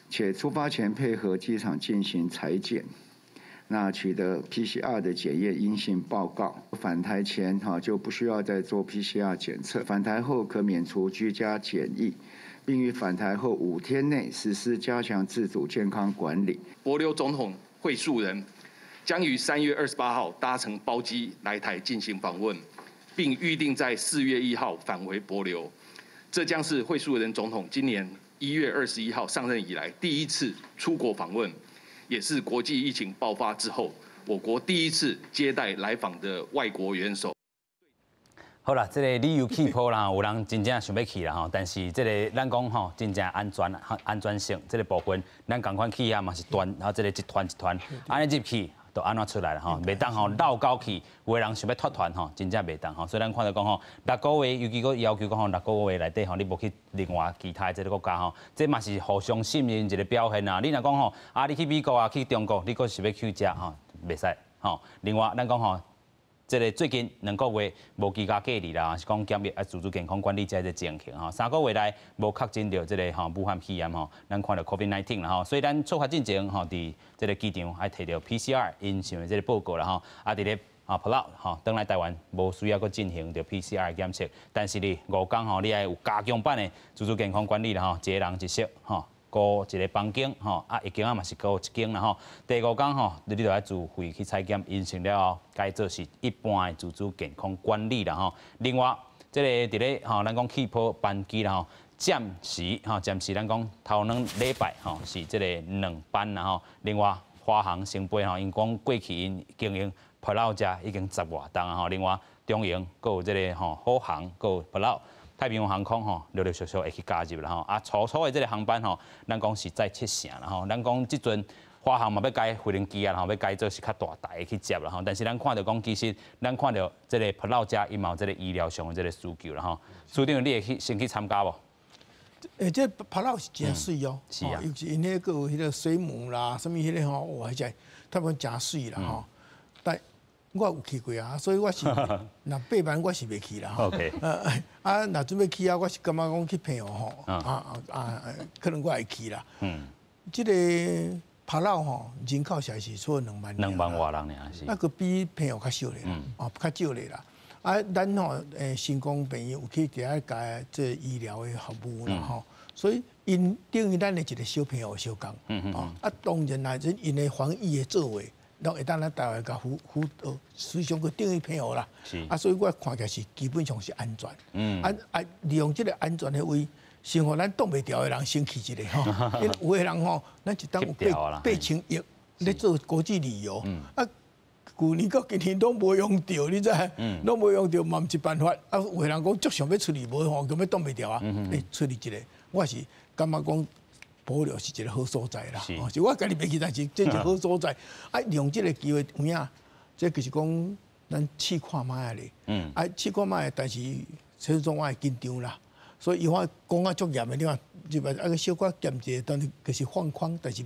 且出发前配合机场进行采检，那取得 PCR 的检验阴性报告，返台前就不需要再做 PCR 检测，返台后可免除居家检疫，并于返台后5天内实施加强自主健康管理。帛琉总统会述人将于3月28号搭乘包机来台进行访问，并预定在4月1号返回帛琉。这将是会述人总统今年1月21号上任以来第一次出国访问，也是国际疫情爆发之后，我国第一次接待来访的外国元首。好啦，这个旅游气泡啦，有人真正想要去啦吼，但是这个咱讲吼，真正安全性这个部分，咱共款去啊嘛是这个一团，安尼入去。就安怎出来了吼，袂当吼绕高去，有的人想要脱团吼，真正袂当吼。所以咱看到讲吼，6个月，尤其个要求讲吼，6个月内底吼，你无去另外其他这个国家吼，这嘛是互相信任一个表现啊。你若讲吼，你去美国啊，去中国，你搁是要去遮吼，袂使吼。另外，咱讲吼。这个最近2个月无居家隔离啦，是讲检疫啊，自主健康管理这个情形吼。3个月来无确诊到这个武汉肺炎吼，咱看到 COVID-19 啦吼，所以咱出发进前吼，伫这个机场还摕到 PCR 阴性的这个报告啦吼，伫咧普劳吼，登来台湾无需要搁进行着 PCR 检测，但是你5天吼，你爱有加强版的自主健康管理啦吼，一个人一室吼。过一个房间吼，一间嘛是过1间啦吼。第5天吼，你就要自费去采检阴性了后，该做是一般的自主健康管理啦吼。另外，这个伫咧吼，咱讲气泡班机啦吼，暂时咱讲头2礼拜吼是这个2班啦吼。另外，华航、星飞吼，因讲过去因经营普劳遮已经10外档啊吼。另外，中营佮有这个好航，佮有普劳。太平洋航空吼，陆陆续续会去加入啦吼。初的这个航班吼，咱讲是在7成啦吼。咱讲即阵华航嘛要改飞行机啊，然后要改做是较大台去接啦吼。但是咱看到讲，其实咱看到这个普劳遮伊嘛有这个医疗上的这个需求啦吼。署长，你会先去参加无？这普劳是真水哦，是啊，尤其因迄个有迄个水母啦，什么迄个吼，哇，迄他们真水啦吼。但我有去过啊，所以我是那8万我是袂去啦。OK。那准备去啊，我是感觉讲去朋友吼，可能我会去啦。这个普劳吼人口实在是错2万。2万外人尔是。那个比朋友较少咧，较少咧啦。咱吼，新光朋友有去底下加这医疗的服务啦吼，所以因等于咱的一个小朋友相共，啊，当然啦，因的防疫的作为，拢会当咱台湾甲思想个等于朋友啦。啊，所以我看起来是基本上是安全。利用这个安全的位，生活咱挡袂掉的人先去一个吼。因为有的人吼，咱一当有8000亿咧做国际旅游，啊。去年到今年拢无用到，你知？拢无用到，嘛毋是办法。啊，有人讲足想要出去，无吼，根本挡袂掉啊！出去一个，我是感觉讲保留是一个好所在啦。是我家己袂记，但是这是好所在。啊，用这个机会有影，这就是讲咱试看卖咧。啊，试看卖，但是始终我会紧张啦。所以伊话讲啊足严的，你看，就把啊个小可减者，当然就是放宽，但是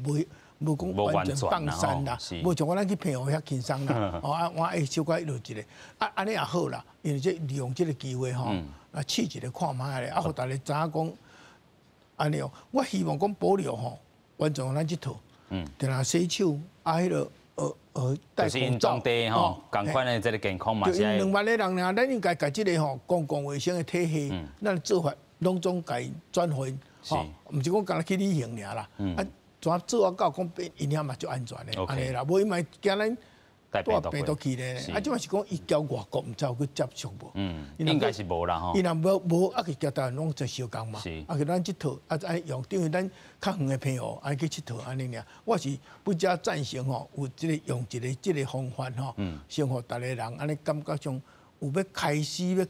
无讲完全放散啦，无像我咱去朋友遐轻松啦。我小可落一个，安尼也好啦，因为这利用这个机会吼，啊试一个看卖咧，啊，互大家知影讲安尼哦。我希望讲保留吼，完全咱这套，就若洗手，啊，迄个戴口罩。就是因当地吼，共款的这个健康嘛，是。2万个人俩，咱应该把这个吼公共卫生的体系，咱做法拢总该转换，吼，毋是讲干那去旅行尔啦，啊。怎做到讲因遐嘛就安全嘞，安尼啦，无伊嘛惊咱带病毒去咧。啊，即嘛是讲伊交外国，毋知有去接触无？应该是无啦吼。伊若无啊，去交台湾拢做小工嘛。啊，去咱即套啊，安用等于咱较远的朋友安去佚佗安尼尔。我是不加赞成吼，有即个用即个方法吼，先互逐个人安尼感觉上有要开始要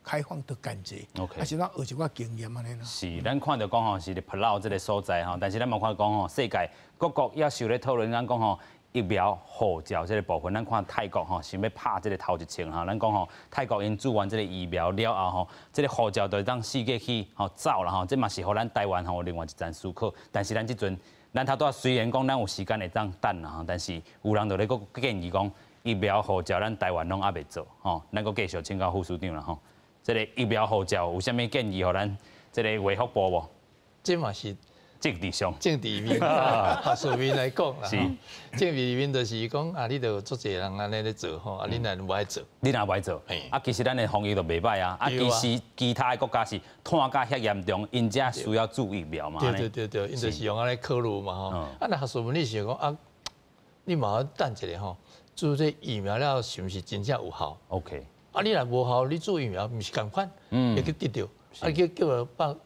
开放的感觉，还是咱学一寡经验安尼啦。是，咱看到讲吼是咧普老这个所在吼，但是咱嘛看讲吼，世界各国也受咧讨论，咱讲吼疫苗护照这个部分，咱看泰国吼想要拍这个头一枪哈，咱讲吼泰国因做完这个疫苗了后吼，这个护照就当世界去吼走啦吼，这嘛是互咱台湾吼另外一层思考。但是咱即阵，咱头拄虽然讲咱有时间会当等啦吼，但是有人就咧个建议讲疫苗护照咱台湾拢还袂做吼，咱个继续请教副署长啦吼。这个疫苗护照有啥物建议，互咱这个卫福部无？这嘛是政治上，政治面、学术面来讲啦。是政治面就是讲啊，你都足侪人安尼咧做吼，啊，你若无爱做，你若无爱做，啊，其实咱的防疫都袂歹啊。啊，其实其他的国家是摊甲遐严重，因遮需要注疫苗嘛。对，因就是用安尼考虑嘛吼。啊，那学术面你是讲啊，你嘛要等一下吼，做这疫苗了是毋是真正有效 ？OK。啊，你若无效，你做疫苗毋是共款，会去得着，啊叫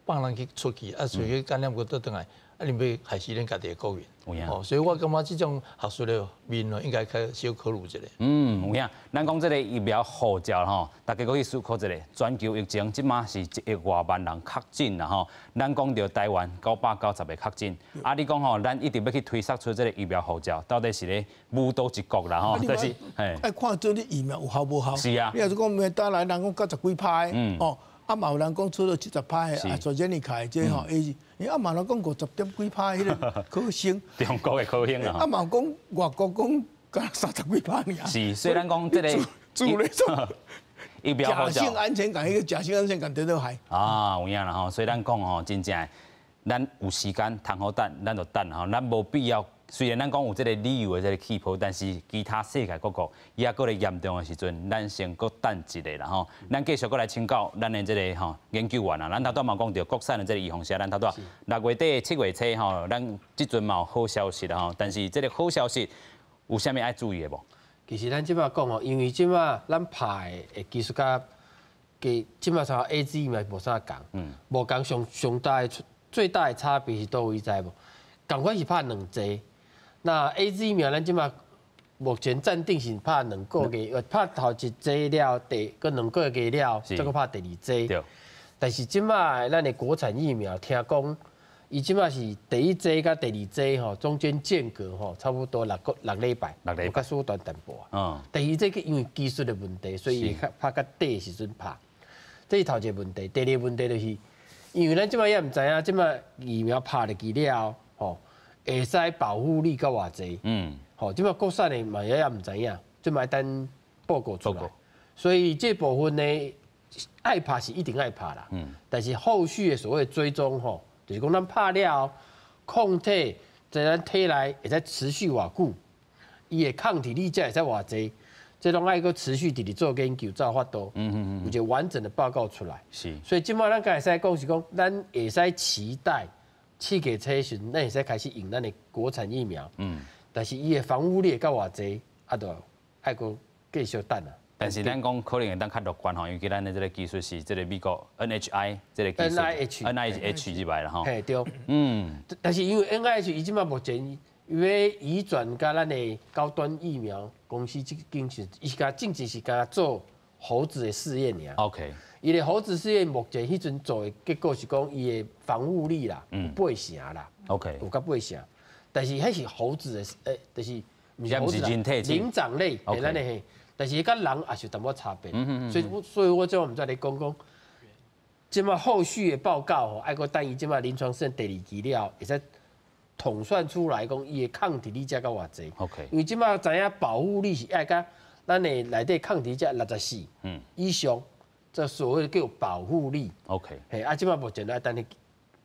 放人去出去，啊，随去感染个倒转来，啊，你要害死恁家己的国民。哦，所以我感觉这种学术的面哦，应该小考虑一下。有影，咱讲这个疫苗护照吼，大家可以思考一下，全球疫情即马是1亿多万人确诊啦吼，咱讲到台湾990个确诊，啊，你讲吼，咱一定要去推测出这个疫苗护照到底是咧武倒一国啦吼，就是，爱看做你疫苗有效无效。是啊。你若是讲没打来，人讲90几拍哦。啊，嘛有人讲出了70拍的，啊，昨天你开这吼，因为啊嘛人讲50点几拍迄个科兴，中国的科兴啊，啊嘛讲外国讲干30几拍尔。是，虽然讲这个做那种疫苗护照，假性安全感，迄个假性安全感得到害。啊，有影啦吼，所以咱讲吼，真正咱有时间通好等，咱就等吼，咱无必要。虽然咱讲有这个旅游的这个气泡，但是其他世界各国也搁咧严重的时阵，咱先搁等一下啦吼。咱继续搁来请教咱的这个吼研究员啊，咱头拄嘛讲到国产的这个预防针，咱头拄6月底7月初吼，咱即阵嘛有好消息啦吼。但是这个好消息有啥物爱注意的无？其实咱即摆讲吼，因为即摆咱拍的技术甲即摆像 AZ 疫苗无啥共，无共上大最大的差别是倒位知无？共款是拍2剂。那 AZ 疫苗咱即马目前暂定是拍2个月，拍头一剂了，搁2个月了，再搁拍第2剂。但是即马咱的国产疫苗，听讲伊即马是第1剂甲第2剂吼，中间间隔吼差不多6礼拜，甲缩短淡薄啊。第2剂因为技术的问题，所以拍到底的时阵拍，这是头一个问题。第2个问题就是，因为咱即马也毋知影，即马疫苗拍入去了吼。会使保护力到偌济？吼，即摆国产的嘛也毋知影，即摆等报告出来。所以这部分呢，爱拍是一定爱拍啦。但是后续的所谓追踪吼，就是讲咱拍了，抗体在咱体内会使持续偌久，伊的抗体力才会使偌济。这拢爱个持续地做研究，才有法度，有一个完整的报告出来。是，所以今麦咱会使讲是讲，咱会使期待4月初时，咱会使开始用咱的国产疫苗。但是伊的防护力到偌济，就爱个继续等啊。但是咱讲可能会当较乐观吼，因为咱的这个技术是这个美国 NHI 这个技术 NIH 之外啦吼。嘿对。但是因为 NIH 伊即马目前因为移转甲咱的高端疫苗公司即间是，伊甲正是是甲做猴子的试验尔。OK。伊的猴子试验目前迄阵做的结果是讲伊的防护力啦，有8成啦。OK。有到8成，但是迄是猴子的，就是毋是猴子啦，灵长类的咱的嘿。但是甲人也是有淡薄差别，所以我即我们再来讲，即马后续的报告吼，爱个等伊即马临床试验第2期了，会使统算出来讲伊的抗体力才到偌济。OK。因为即马知影保护力是爱甲咱的内底抗体才64以上，这所谓的叫保护力。OK。嘿，即马目前爱等你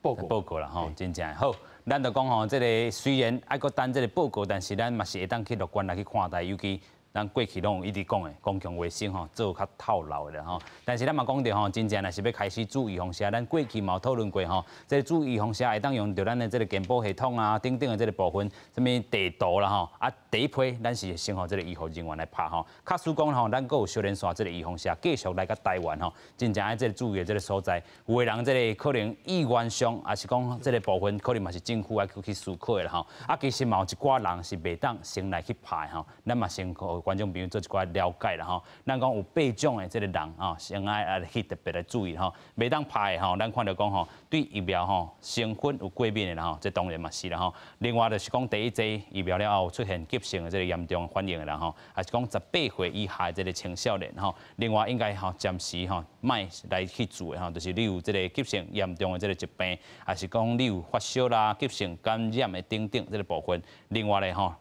报告啦吼，真正好。咱就讲吼，即个虽然爱个等即个报告，但是咱嘛是会当去乐观来去看待，尤其。咱过去拢有一直讲的公共卫生吼，做较套牢的吼。但是咱嘛讲到吼，真正若是要开始注意防下，咱过去嘛有讨论过吼，这注意防下会当用到咱的这个健保系统啊，等等的这个部分，什么地图啦吼，啊第一批咱是先互这个医护人员来拍吼。假使讲吼，咱阁有小连线这个预防下继续来到台湾吼，真正爱这个注意的这个所在，有的人这个可能意愿上，也是讲这个部分可能嘛是政府爱去思考的吼。啊，其实嘛有一寡人是袂当先来去拍吼，咱嘛先观众朋友做一寡了解啦吼，咱讲有8种的这个人啊，先爱去特别来注意吼，袂当拍的吼，咱看到讲吼，对疫苗吼成分有过敏的啦吼，这当然嘛是啦吼。另外就是讲第一剂疫苗了后出现急性的这个严重反应的啦吼，还是讲18岁以下的这个青少年吼，另外应该吼暂时吼卖来去做的吼，就是你有这个急性严重的这个疾病，还是讲你有发烧啦、急性感染的等等这个部分，另外咧吼。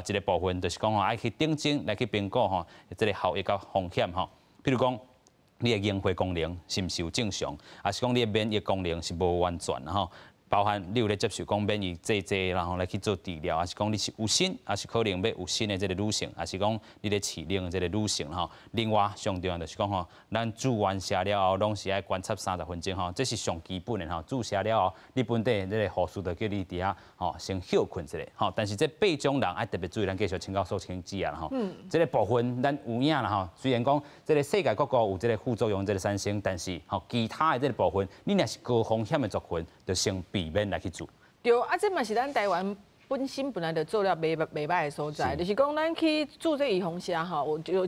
一个部分就是讲吼，爱去定睛来去评估吼，这个效益甲风险吼。比如讲，你的凝血功能是毋是有正常，还是讲你的免疫功能是无完全吼？包含你有咧接受讲免疫剂，然后来去做治疗，还是讲你是有新，还是可能要有新的这个女性，还是讲你咧饲龄的这个女性吼。另外上重要就是讲吼，咱注完射了后，拢是爱观察30分钟吼，这是上基本的吼。注射了后，你本地这个护士就叫你伫遐吼先休困一下吼。但是这8种人爱特别注意，咱继续请教所请指啊吼。这个部分咱有影啦吼。虽然讲这个世界各国有这个副作用这个产生，但是吼其他的这个部分，你若是高风险的族群，就先避免来去做。对，啊，这嘛是咱台湾本身本来就做了袂歹的所在，就是讲咱去做这预防下吼，就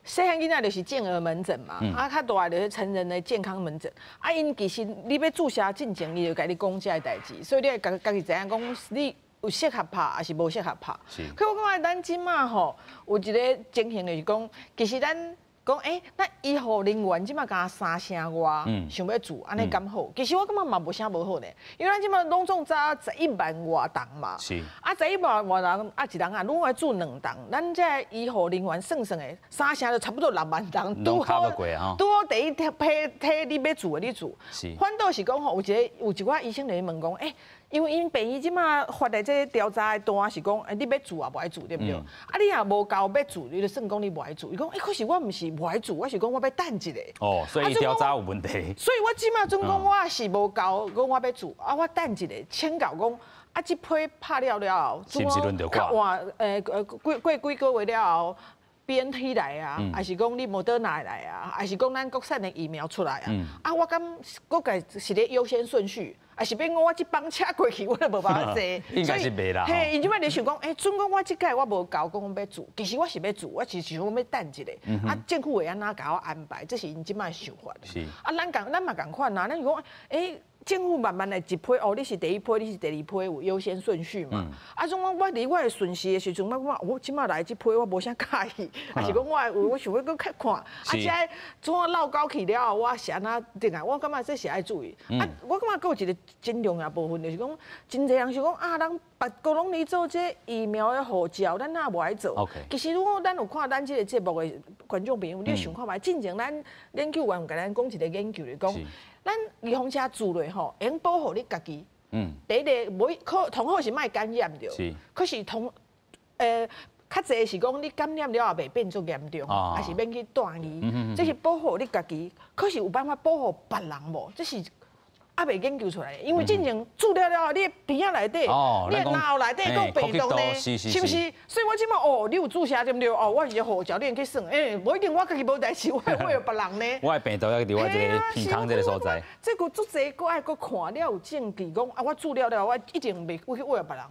细汉囡仔就是健儿门诊嘛，啊，较大就是成人的健康门诊。啊，因其实你要注射进前，伊就甲你讲这个代志，所以你家己知影讲你有适合拍还是无适合拍。可我感觉咱即马吼有一个情形就是讲，其实咱。讲咱医护人员即马加3声外，想要做安尼敢好？其实我感觉嘛无啥无好呢，因为咱即马拢总早11万外人嘛，啊11万外人啊一人啊，如果做2人，咱这医护人员算的3声就差不多6万人，都好第一批你要做的你做，反倒是讲吼有一寡医生来问讲，因为因病院即马发的这调查的单是讲，你要做啊无爱做对不对？啊你也无够要做，你就算讲你无爱做。伊讲，可是我毋是无爱做，我是讲我要等一下。哦，所以调查有问题。所以我即马总讲我是无够，讲我要做，啊我等一下，请教讲，啊这批拍了后，是不是轮到看？过几个月了后。BNT 来啊，还是讲你莫德纳来啊，还是讲咱国产的疫苗出来啊？啊，我感国家是咧优先顺序，还是变讲我一帮车过去，我都无办法坐。应该是袂啦。嘿，因即摆就想讲，准讲我即届我无够，讲我要做，其实我是要做，我是想讲要等一下。啊，政府会安怎甲我安排？这是因即摆想法。是。啊，咱嘛共款啊，咱如讲，政府慢慢来一批，你是第一批，你是第二批，有优先顺序嘛。啊，种我离我的顺序的时阵，我即摆来即批，我无啥介意，还是讲我想要搁看看，啊，即怎啊闹高去了后，我是安怎定啊？我感觉这是爱注意。啊，我感觉搁有一个真重要部分，就是讲，真侪人想讲啊，人别个拢咧做这疫苗的护照，咱哪无爱做？其实如果咱有看咱这个节目的观众朋友，你想看觅，进前咱研究员甲咱讲一个研究嚟讲。咱预防车做落吼，会保护你家己。第一个，同好是莫感染着。可是较侪是讲你感染了后袂变作严重，还是免去断医，这是保护你家己。可是有办法保护别人无？这是。还未研究出来，因为进前注了了，你鼻仔内底，你脑内底个病毒呢，是不是？所以我即马你有注射对不对？我是护照，你去算，无一定我家己无代志，我会有别人呢。我的病毒要伫我这个鼻腔这个所在。这个足济，佫爱佫看了有证据，讲我注了了，我一定袂会去为别人，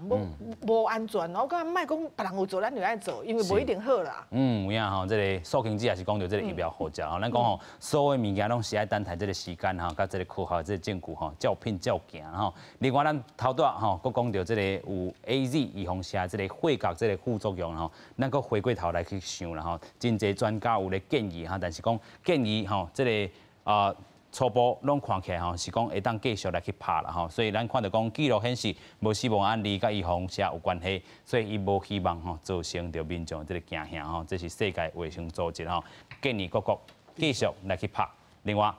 无安全。我讲莫讲别人有做，咱就爱做，因为无一定好啦。有影吼，这个苏经济也是讲到这个疫苗护照吼，咱讲吼，所有物件拢是爱等待这个时间吼，甲这个科学这个证据。照片照行吼，另外咱头段吼，佫讲到这个有 AZ 预防下这个血角这个副作用吼，咱佫回过头来去想啦吼，真侪专家有咧建议哈，但是讲建议吼，这个初步拢看起来吼是讲会当继续来去拍啦吼，所以咱看到讲记录显示无死亡案例甲预防下有关系，所以伊无希望吼造成着民众这个惊吓吼，这是世界卫生组织吼建议各国继续来去拍，另外。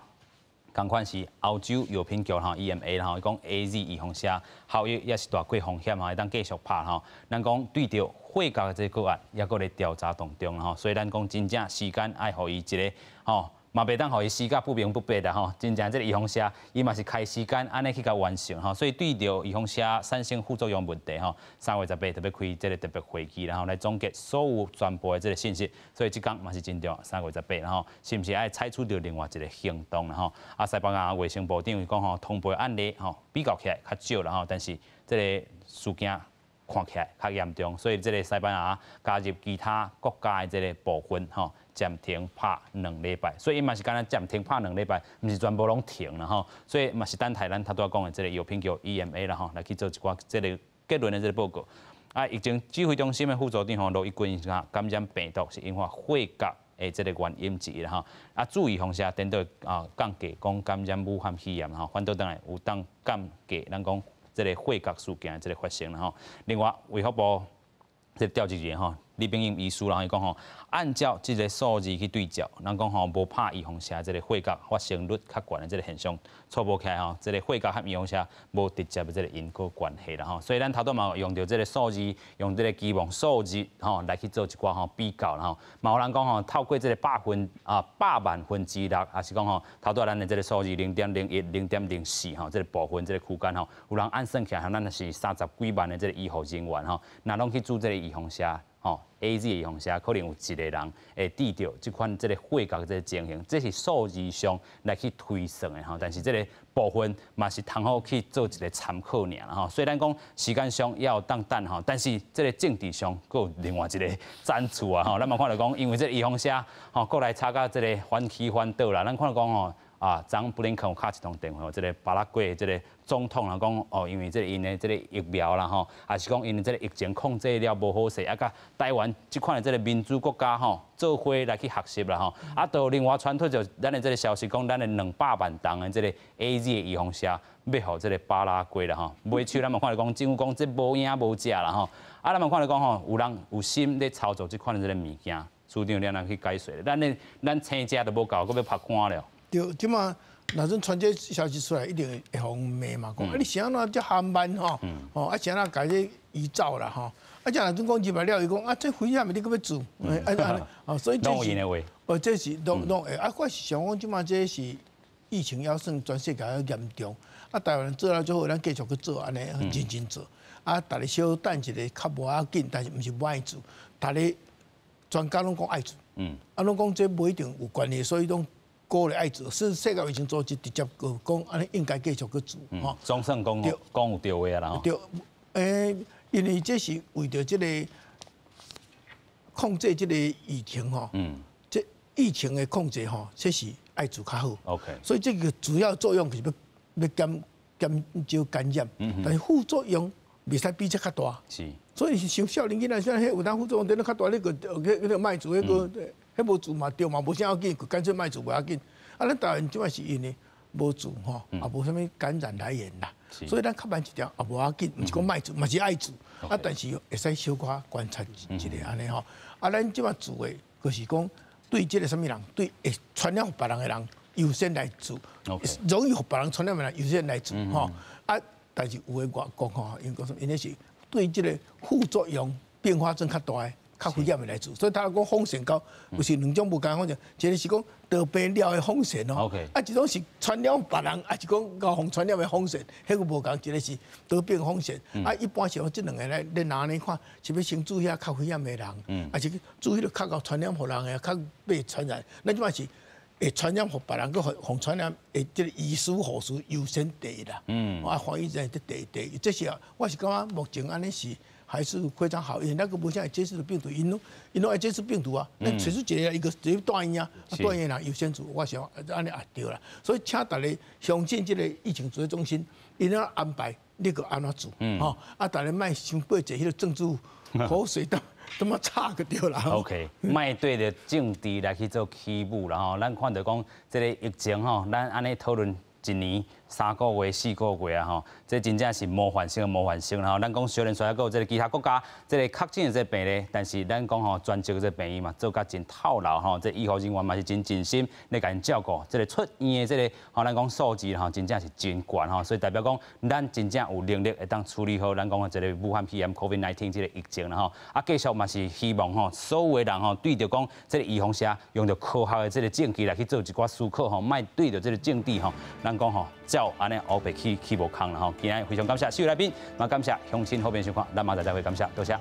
同款是欧洲药品局吼 EMA 啦吼，伊讲 AZ 预防下效益也是大过风险吼，会当继续拍吼。咱讲对着血角的这个案，也搁咧调查当中吼，所以咱讲真正时间爱互伊一个吼。嘛袂当互伊死甲不明不白的吼，真正这个预防下，伊嘛是开时间安尼去甲完成吼，所以对着预防下产生副作用问题吼，3月18特别开这个特别会议，然后来总结所有全部的这个信息，所以即讲嘛是真重要，3月18，然后是毋是爱采取着另外一个行动啦吼？西班牙卫生部长伊讲吼，通报案例吼比较起来较少啦吼，但是这个事件看起来较严重，所以这个西班牙加入其他国家的这个部分吼。暂停拍2礼拜，所以伊嘛是敢若暂停拍2礼拜，毋是全部拢停啦吼。所以嘛是等待咱头拄讲的这个药品局 EMA 啦吼，来去做一寡这个结论的这个报告。疫情指挥中心的副组长吼罗一军讲，感染病毒是引发血角的这个原因之一啦吼。注意防下，等到降低讲感染武汉肺炎吼，反倒当然有当降低咱讲这个血角事件这个发生啦吼。另外，卫福部这调查员吼。李炳英医师啦，伊讲吼，按照这个数字去对照，咱讲吼无拍预防下这个血角发生率较悬的这个现象，初步起来吼，这个血角和预防下无直接的这个因果关系啦吼。所以咱头拄嘛用到这个数字，用这个期望数字吼来去做一寡吼比较啦吼。嘛有人讲吼，透过这个100万分之6，还是讲吼头拄咱的这个数字0.01、0.04吼，这个部分这个区间吼，有人按算起来，咱是30几万的这个医护人员吼，那拢去做这个预防下。AZ 的预防下，可能有一个人会得到这款这个血角这个情形，这是数字上来去推算的吼。但是这个部分嘛是通好去做一个参考尔啦吼。虽然讲时间上要等吼，但是这个政治上佫有另外一个展出啊吼。咱嘛看到讲，因为这个预防下吼，过来参加这个反起反倒啦。咱看到讲吼。昨布林肯有敲一通电话，这个巴拉圭这个总统啦讲，因为这个因的这个疫苗啦吼，还是讲因的这个疫情控制了无好势，甲台湾这款的这个民主国家吼，做伙来去学习啦吼。都另外传出就咱的这个消息讲，咱的200万吨的这个 AZ 的预防车要互这个巴拉圭啦吼，买手咱嘛看到讲，政府讲这无影无食啦吼。咱嘛看到讲吼，有人有心咧操作这款的这个物件，处长你安去解说？咱青食都无够，佫要拍官了。对，即马若阵传这消息出来，一定会互骂嘛，讲你是安怎遮含慢吼，是安怎家这移走啦吼，若阵讲入来了，伊讲这飞机咪你搁要做，所以这是，这是拢会，我是想讲即马这是疫情要算全世界要严重，台湾人做了之后，咱继续去做安尼，认真做，大家小等一个较无要紧，但是毋是不爱做，大家专家拢讲爱做，拢讲这不一定有关系，所以拢。鼓励爱做，是世界卫生组织直接讲，安尼应该继续去做。总算讲有对话啦。对，因为这是为着这个控制这个疫情吼。这疫情的控制吼，这是爱做较好。OK。所以这个主要作用就是要减少感染，但是副作用袂使比这较大。是。所以像少年囡仔，像迄有当副作用等较大，那个卖做迄个。迄无做嘛对嘛，无啥要紧，干脆卖做无要紧。咱台湾即摆是因为无做吼，也无啥物感染来源啦，所以咱较慢一条也无要紧，毋是讲卖做，嘛是爱做。但是会使小可观察一下安尼吼。咱即摆做诶，就是讲对即个啥物人，对会传染别人诶人优先来做，容易互别人传染诶人优先来做吼。但是有诶外国吼，因为是对即个副作用变化症较大诶。较危险的来自。所以他讲风险高，有是两种不同风险，一个是讲得病了的风险哦，啊一种是传染别人，啊是讲高风传染的风险，迄个无同，一个是得病风险。啊，一般像这两个咧，你拿来看，是要先注意下较危险的人，还是注意到较高传染互人的，较被传染。那即摆是会传染互别人，佮互传染，会即个医师护士优先第一啦。啊，防疫在第一，这是我是感觉目前安尼是。还是非常好，因为那个不像接触的病毒，因拢爱接触病毒啊。那随时一个断医啊，断医人优先做，我想安尼也对啦。所以请大家相信这个疫情指挥中心，因要安排你个安怎做，吼啊，大家卖想背一迄个政治口水这么差个对啦。OK， 卖对着政治来去做起舞啦吼，咱看到讲这个疫情吼，咱安尼讨论1年3个月、4个月啊吼，这真正是模范性啦吼。咱讲小人说还有这个其他国家这个确诊的这病例，但是咱讲吼专职的这病院嘛，做甲真透漏吼，这医护人员嘛是真尽心来甲因照顾。这个出院的这个吼，咱讲数字吼，真正是真悬吼，所以代表讲咱真正有能力会当处理好咱讲的这个武汉 PM COVID-19 这个疫情啦吼。啊，继续嘛是希望吼，所有的人吼对着讲这个预防社用着科学的这个证据来去做一寡思考吼，莫对着这个政治吼，咱讲吼照安尼黑白起无空啦吼。今日非常感谢4位来宾，嘛感谢乡亲好评收看，咱马上再会，感谢，多谢。